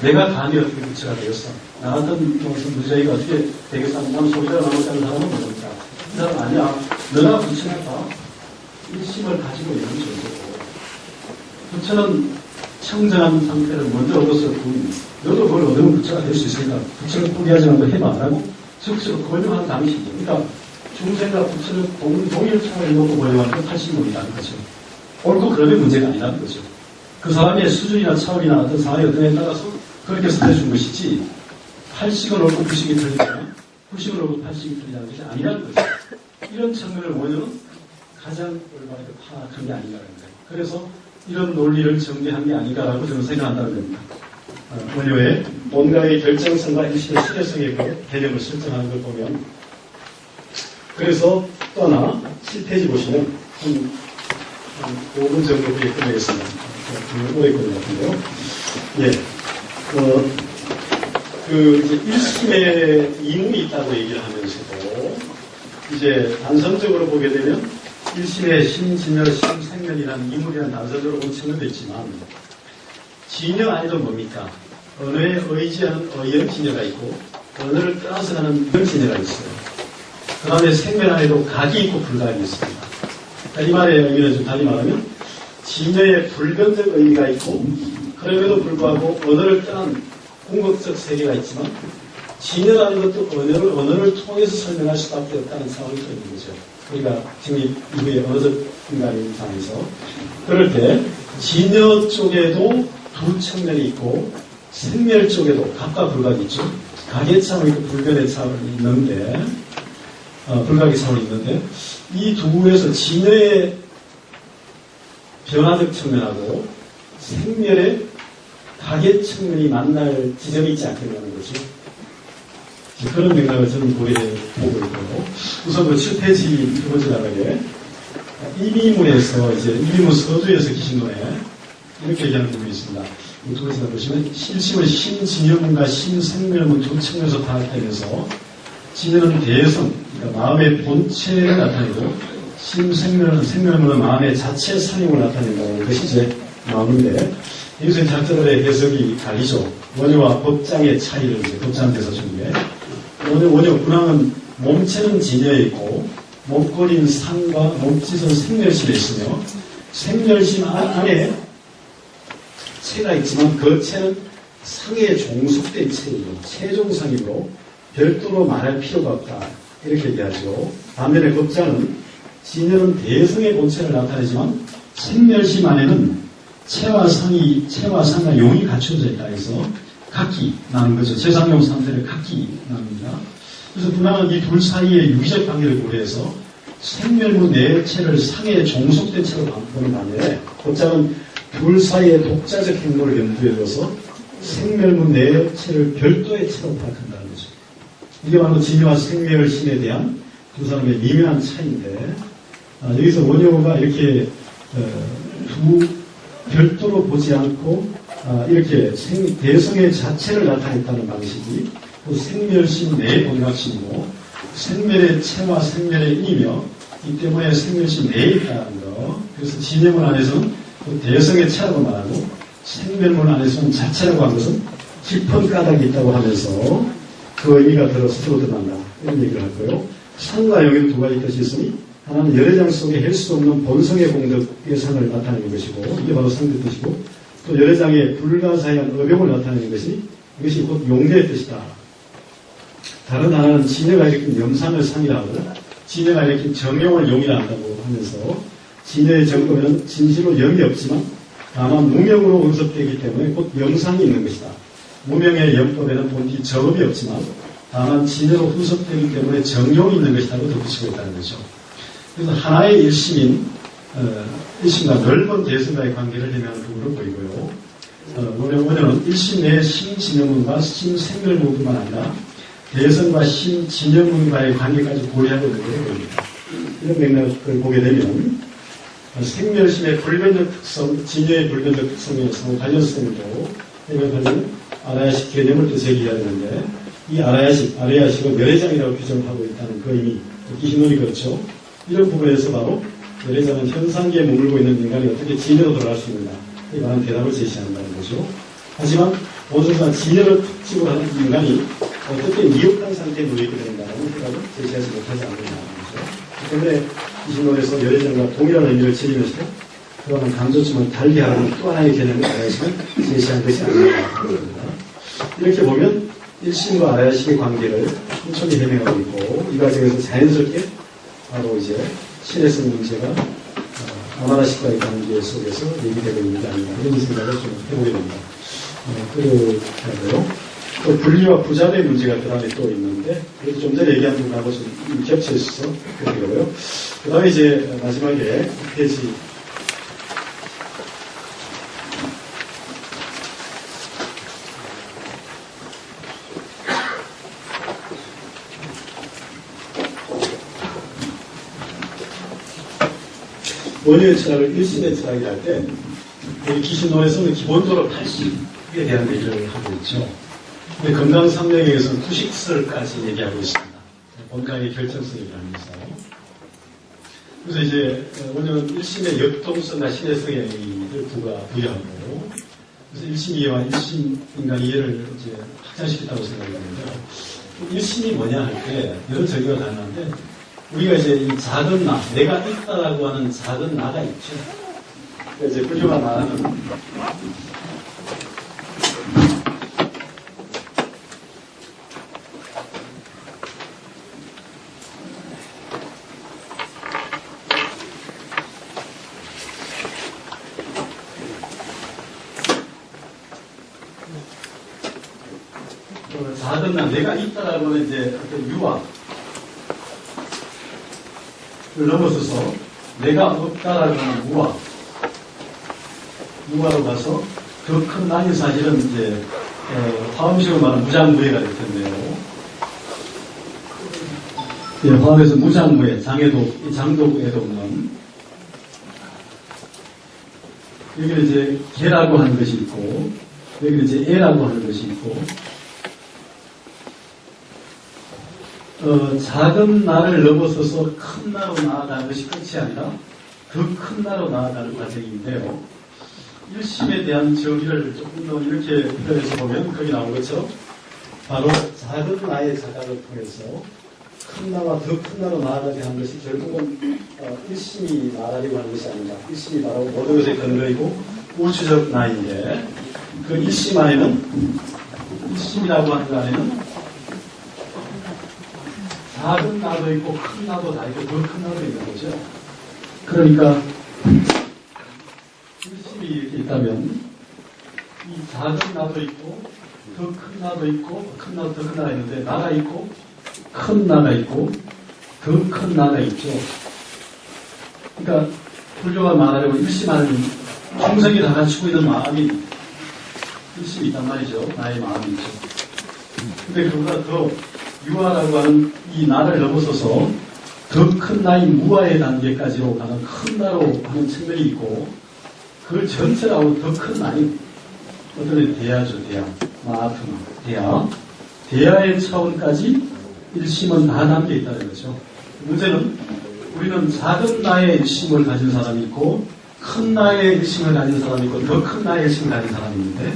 내가 감히 어떻게 부처가 되겠어? 나 같은 무슨 무자이가 어떻게 되겠어? 난 소리가 나오지 않는 사람은 모릅니다. 이 사람 아니야. 너나 부처나 다 일심을 가지고 있는 존재고 부처는 청정한 상태를 먼저 얻었었고 너도 그걸 얻으면 부처가 될 수 있으니까 부처를 포기하지 말고 해봐라고 적극적으로 권유한 당시죠. 그러니까 중생과 부처를 동일 차원에 놓고 권유하는 게 팔식론이라는 거죠. 옳고 그러면 문제가 아니라는 거죠. 그 사람의 수준이나 차원이나 어떤 상황이 어떤에 따라서 그렇게 선택해준 것이지 팔식은 옳고 구식이 틀리잖아. 구식은 옳고 팔식이 틀리다는 것이 아니라는 거죠. 이런 측면을 원효는 가장 올바르게 파악한 게 아닌가라는 거예요. 그래서 이런 논리를 정리한 게 아닌가라고 저는 생각한다는 겁니다. 원효의 본가의 결정성과 일심의 실효성의 그 개념을 설정하는 걸 보면 그래서 또 하나 7페이지 보시면 한 5분 정도 후에 끝내겠습니다. 오래 걸린 것 같은데요. 예. 이제 일심의 이문이 있다고 얘기를 하면서도 이제 단선적으로 보게 되면 일심의 심진열, 심생면이라는 이문이라는 단선적으로 본 측면도 있지만 진여 아니도 뭡니까? 언어에 의지하는 의연 진여가 있고 언어를 떠나서 가는 이런 진여가 있어요. 그 다음에 생면 안에도 각이 있고 불각이 있습니다. 그러니까 이 말의 의미는 좀 달리 말하면 진여의 불변적 의미가 있고 그럼에도 불구하고 언어를 떠난 궁극적 세계가 있지만 진여라는 것도 언어를 통해서 설명할 수밖에 없다는 상황이 또 있는 거죠. 우리가 지금 이후에 언어적 인간인 상황에서 그럴 때 진여 쪽에도 두 측면이 있고 생멸 쪽에도 각과 불각이 있죠. 각의 차원이 있고 불변의 차원이 있는데 불각의 차원이 있는데 이 두에서 진여의 변화적 측면하고 생멸의 가계 측면이 만날 지점이 있지 않겠냐는 거죠. 그런 맥락을 저는 고려해보고 있고, 우선 그 7페이지 두 번째 단락에 이비문에서 이제 이비문 서두에서 기신론에 이렇게 얘기하는 부분이 있습니다. 이 두 번째 단락 보시면 실심을 신진여문과 신생멸문 두 측면에서 파악하면서 진여는 대성, 그러니까 마음의 본체를 나타내고 생멸문은 마음의 자체 상용을 나타낸다는 것이 제 마음인데, 여기서 작자들의 해석이 갈리죠. 원효와 법장의 차이를 이제 법장에서 준게 원효 군왕은 몸체는 진여에 있고 몸거린 상과 몸짓은 생멸심에 있으며 생멸심 안에 체가 있지만 그 체는 상에 종속된 체이고 체종상이므로 별도로 말할 필요가 없다. 이렇게 얘기하죠. 반면에 법장은 진여는 대성의 본체를 나타내지만 생멸심 안에는 체와 상과 용이 갖춰져 있다 해서 각기 나는 거죠. 제3용 상태를 각기 납니다. 그래서 군왕은 이 둘 사이의 유기적 관계를 고려해서 생멸문 내 체를 상에 종속된 체로 보는 반면에 법장은 둘 사이의 독자적 행보를 염두에 둬서 생멸문 내 체를 별도의 체로 파악한다는 거죠. 이게 바로 진여와 생멸심에 대한 두 사람의 미묘한 차이인데, 여기서 원효가 이렇게 두 별도로 보지 않고 이렇게 대성의 자체를 나타냈다는 방식이 생멸심 내의 본각심이고 생멸의 체와 생멸의 인이며 이 때문에 생멸심 내에 있다는 거. 그래서 진여문 안에서는 대성의 체라고 말하고 생멸문 안에서는 자체라고 하는 것은 깊은 까닭이 있다고 하면서 그 의미가 스스로 드러난다. 이런 얘기를 할 거예요. 상과 영에도 두 가지 뜻이 있으니 하나는 열애장 속에 헬 수 없는 본성의 공덕의 상을 나타내는 것이고, 이게 바로 상대 뜻이고, 또 열애장의 불가사의한 의욕을 나타내는 것이, 이것이 곧 용대의 뜻이다. 다른 하나는 진여가 일으킨 염상을 상이라 하고, 진여가 일으킨 정용을 용이라 한다고 하면서, 진여의 정도는 진실로 염이 없지만, 다만 무명으로 운섭되기 때문에 곧 염상이 있는 것이다. 무명의 염법에는 본디 정업이 없지만, 다만 진여로 분석되기 때문에 정용이 있는 것이라고 덧붙이고 있다는 거죠. 그래서 하나의 일심인 일심과 넓은 대성과의 관계를 해명하는 부분으로 보이고요. 원효는 일심 내의 신진여문과 신생멸문뿐만 아니라 대성과 신진여문과의 관계까지 고려하고 있는 것으로 보입니다. 이런 맥락을 보게 되면 생멸심의 불변적 특성, 진여의 불변적 특성에 상호 관련성도 해명하는 아라야식 개념을 또 제기해야 되는데, 이 아라야식은 열애장이라고 규정하고 있다는 그 의미, 기신론이 그렇죠. 이런 부분에서 바로 열애장은 현상계에 머물고 있는 인간이 어떻게 진여로 돌아갈 수 있느냐, 이 많은 대답을 제시한다는 거죠. 하지만 모두가 진여를 특집으로 하는 인간이 어떻게 미혹한 상태에 놓이게 되는가라는 생각을 제시하지 못하지 않는다는 거죠. 그런데 기신론에서 열애장과 동일한 의미를 지니면서 그러한 강조점을 달리하는 또 하나의 개념을 아라야식은 제시한 것이 아닌가 합니다. 이렇게 보면 일심과 아라야식의 관계를 천천히 해명하고 있고, 이 과정에서 자연스럽게 바로 이제 신에서 문제가 아마라식과의 관계 속에서 얘기되고 있는 게 아닌가, 이런 생각을 좀 해보게 됩니다. 그리고요, 또 분리와 부자의 문제가 그 다음에 또 있는데, 그래도 좀 전에 얘기한 부분하고 좀 겹쳐 있어서 그러고요. 그 다음에 이제 마지막에 페이지 원효의 철학을 일심의 철학이라 할 때, 우리 기신론에서는 기본적으로 80에 대한 얘기를 하고 있죠. 근데 건강상명에서는 90설까지 얘기하고 있습니다. 본강의 결정성이라는 것을. 그래서 이제 원효는 일심의 역동성과 신의성의 의의를 부여하고, 그래서 일심이해와 일심인간 이해를 이제 확장시켰다고 생각하는데요. 일심이 뭐냐 할 때 여러 전개가 가능한데, 우리가 이제 이 작은 나, 내가 있다라고 하는 작은 나가 있죠. 그러니까 이제 불교가 말하는 작은 나, 내가 있다라고 하는 이제 어떤 유아 를 넘어서서 내가 없다라고 하는 무아, 무화로 가서 더 큰 난이 사실은 이제 화음식으로 말하면 무장무예가 될 텐데요. 예, 화음에서 무장무예, 장도에도 없는 여기는 이제 개라고 하는 것이 있고 여기는 이제 애라고 하는 것이 있고 작은 나를 넘어서서 큰 나로 나아가는 것이 끝이 아니라 더 큰 나로 나아가는 과정인데요. 일심에 대한 정의를 조금 더 이렇게 표현해서 보면 거기 나온 것처럼 바로 작은 나의 자각을 통해서 큰 나와 더 큰 나로 나아가게 하는 것이 결국은 일심이 말하려고 하는 것이 아닌가. 일심이 바로 모든 것의 근거이고 우주적 나인데 그 일심 안에는 일심이라고 하는 것 안에는 작은 나도 있고 큰 나도 다 있고 더 큰 나도 있는 거죠. 그러니까 일심이 이렇게 있다면 이 작은 나도 있고 더 큰 나도 있고 큰 나도 더 큰 나가 있는데 나가 있고 큰 나가 있고 더 큰 나가 있죠. 그러니까 불교가 말하려고 일심 안에는 충성이 다 갖추고 있는 마음이 일심이 있단 말이죠. 나의 마음이 있죠. 근데 그보다 더 유아라고 하는 이 나를 넘어서서 더 큰 나의 무아의 단계까지로 가는 큰 나로 하는 측면이 있고 그 전체라고 더 큰 나이 어떤 대야죠. 대야 마하트마 대야의 차원까지 일심은 다 담겨 있다는 거죠. 문제는 우리는 작은 나의 일심을 가진 사람이 있고 큰 나의 일심을 가진 사람이 있고 더 큰 나의 일심을 가진 사람이 있는데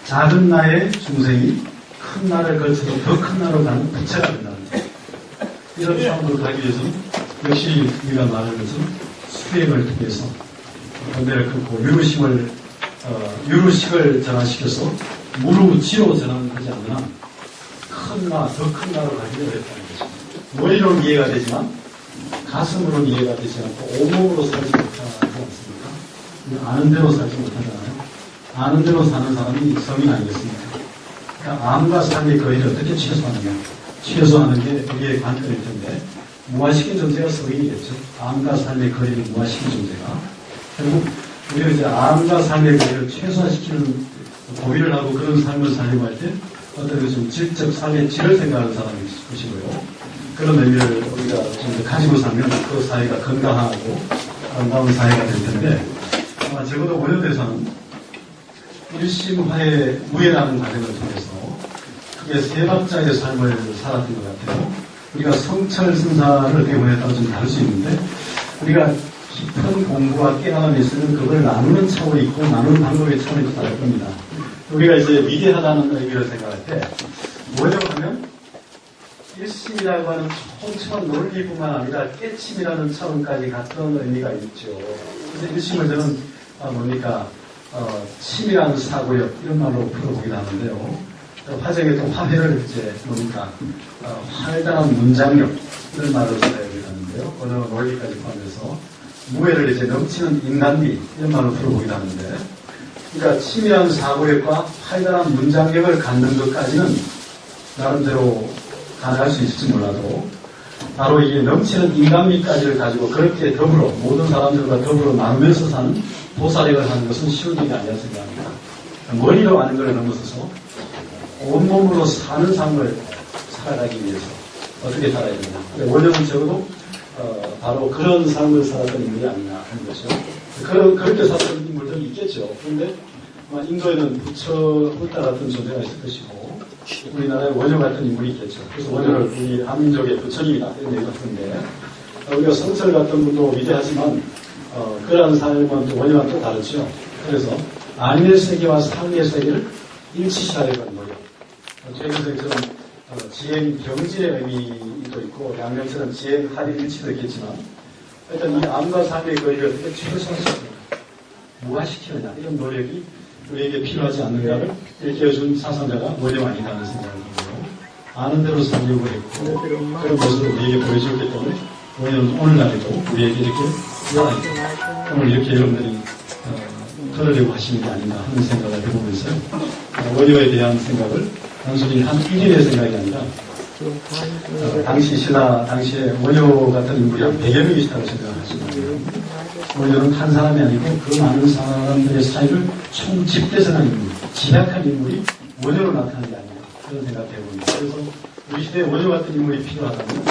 작은 나의 중생이 큰 나를 거쳐서 더 큰 나로 가는 부채가 된다는 거죠. 이런 차원으로 가기 위해서는 역시 우리가 말하는 것은 수행을 통해서 본대를 끊고 유루식을 전환시켜서 무루지로 전환하지 않는 한 큰 나, 더 큰 나로 가기 어렵다는 것입니다. 머리로는 이해가 되지만 가슴으로는 이해가 되지 않고 온몸으로 살지 못하지 않습니까? 아는 대로 살지 못하잖아요. 아는 대로 사는 사람이 성인 아니겠습니까? 그러니까 암과 삶의 거리를 어떻게 최소화하느냐. 최소화하는 게 우리의 관건일 텐데 무화시킨 존재가 성인이겠죠. 암과 삶의 거리를 무화시킨 존재가. 결국 우리가 이제 암과 삶의 거리를 최소화시키는 고민을 하고 그런 삶을 살려고 할 때 어떤 좀 질적 삶의 질을 생각하는 사람이 있을 것이고요. 그런 의미를 우리가 좀 가지고 살면 그 사회가 건강하고 아름다운 사회가 될 텐데 아마 적어도 원효대사는 일심화의 무예라는 과정을 통해서 크게 세 박자의 삶을 살았던 것 같아요. 우리가 성철승사를 어떻게 보냈다고 좀 다를 수 있는데 우리가 깊은 공부와 깨달음이 있으면 그걸 나누는 차원이 있고 나누는 방법의 차원이 다를 겁니다. 우리가 이제 위대하다는 의미를 생각할 때 뭐냐고 하면 일심이라고 하는 촘촘한 논리뿐만 아니라 깨침이라는 차원까지 같은 의미가 있죠. 그래서 일심을 저는 뭡니까 치밀한 사고력 이런 말로 풀어보기도 하는데요. 화정의 또 화해를 이제 뭡니까 활달한 문장력 이런 말로 사용하기도 하는데요. 어느 논리까지 포함해서 무예를 이제 넘치는 인간미 이런 말로 풀어보기도 하는데 그러니까 치밀한 사고력과 활달한 문장력을 갖는 것까지는 나름대로 가능할 수 있을지 몰라도 바로 이게 넘치는 인간미까지를 가지고 그렇게 더불어 모든 사람들과 더불어 나누면서 사는 도사력을 하는 것은 쉬운 일이 아니라 생각합니다. 머리로 아는 걸 넘어서서 온몸으로 사는 삶을 살아가기 위해서 어떻게 살아야 되나. 원래는 적어도 바로 그런 삶을 살았던 인물이 아니냐 하는 것이죠. 그렇게 살았던 인물들이 있겠죠. 그런데 인도에는 부처 홀다 같은 존재가 있을 것이고 우리나라에 원효 같은 인물이 있겠죠. 그래서 원효를 우리 한민족의 부처님이다 이런 얘기 같은데 우리가 성철 같은 분도 위대하지만 그러한 삶은 또 원효와는 또 다르죠. 그래서 아님의 세계와 상의 세계를 일치시하려고 하는 노력. 최근생처럼 지행 경질의 의미도 있고 양면처럼 지행 할일 일치도 있겠지만 일단 이 암과 삶의 거리를 어떻게 최소화시키느냐 무화시키느냐 이런 노력이 우리에게 필요하지 않는가를 일깨워준 사상자가 원효 아니라는 생각을 하고요. 아는 대로 살려고 했고 그런 모습을 우리에게 보여주기 때문에 원효는 오늘날에도 우리에게 이렇게 오늘 이렇게 여러분들이 들으려고 하시는 게 아닌가 하는 생각을 해보면서요. 원효에 대한 생각을 단순히 한 일인의 생각이 아니라 당시 신라 당시에 원효 같은 인물이 한 100여 명이 있다고 생각하시면 원효는 한 사람이 아니고 그 많은 사람들의 사이를 총집대성한 인물, 집약한 인물이 원효로 나타나는 게 아니라 그런 생각을 해봅니다. 그래서 우리 시대에 원효 같은 인물이 필요하다면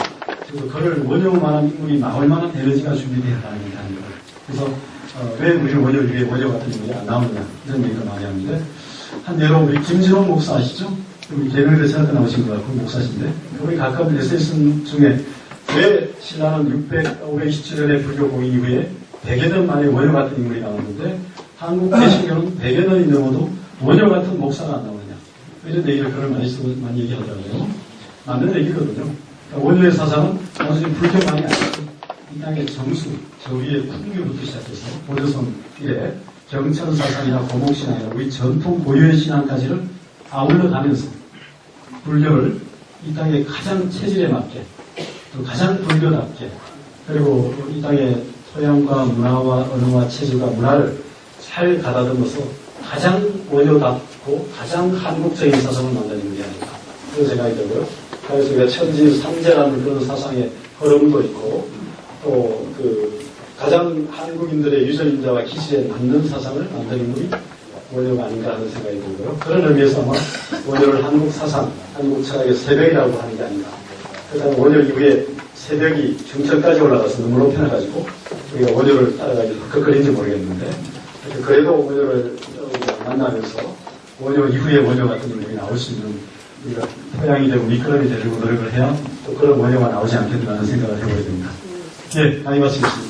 그리고 그를 원효만한 인물이 나올 만한 에너지가 준비되어 있다는 거예요. 그래서 왜 우리 원효 위에 원효 같은 인물이 안 나오느냐 이런 얘기를 많이 하는데 한 예로 우리 김진호 목사 아시죠? 우리 개명대 세학교 나오신 것 같고 목사신데 우리 가까운 에세이슨 중에 왜 신라는 527년의 불교 공인 이후에 100여 년 만에 원효 같은 인물이 나왔는데 한국 개신교는 100여 년이 넘어도 원효 같은 목사가 안 나오느냐 이런 얘기를 그걸 많이 얘기하더라고요. 맞는 얘기거든요. 그러니까 원효의 사상은 단순히 불교만이 아니고 이 땅의 정수, 저 위에 풍류부터 시작해서 고조선의 경천 사상이나 고목신앙이나 우리 전통 고유의 신앙까지를 아울러 가면서 불교를 이 땅의 가장 체질에 맞게 또 가장 불교답게 그리고 이 땅의 토양과 문화와 언어와 체질과 문화를 잘 가다듬어서 가장 원효답고 가장 한국적인 사상을 만드는 게 아닌가 그런 생각이 들고요. 그래서 우리가 천지삼재라는 그런 사상의 흐름도 있고 또 그 가장 한국인들의 유전인자와 기시에 맞는 사상을 만드는 인물이 원효가 아닌가 하는 생각이 들고요. 그런 의미에서 아마 원효를 한국 사상, 한국 철학의 새벽이라고 하는 게 아닌가. 그다음 원효 이후에 새벽이 중천까지 올라가서 너무 높여놔가지고 우리가 원효를 따라가지고 흑흑거린지 모르겠는데 그래도 원효를 만나면서 원효 이후에 원효 같은 인물이 나올 수 있는 우리가 토양이 되고 미끄럼이 되려고 노력을 해야 또 그런 원효가 나오지 않겠나 하는 생각을 해보게 됩니다. 예, 강의 마치겠습니다.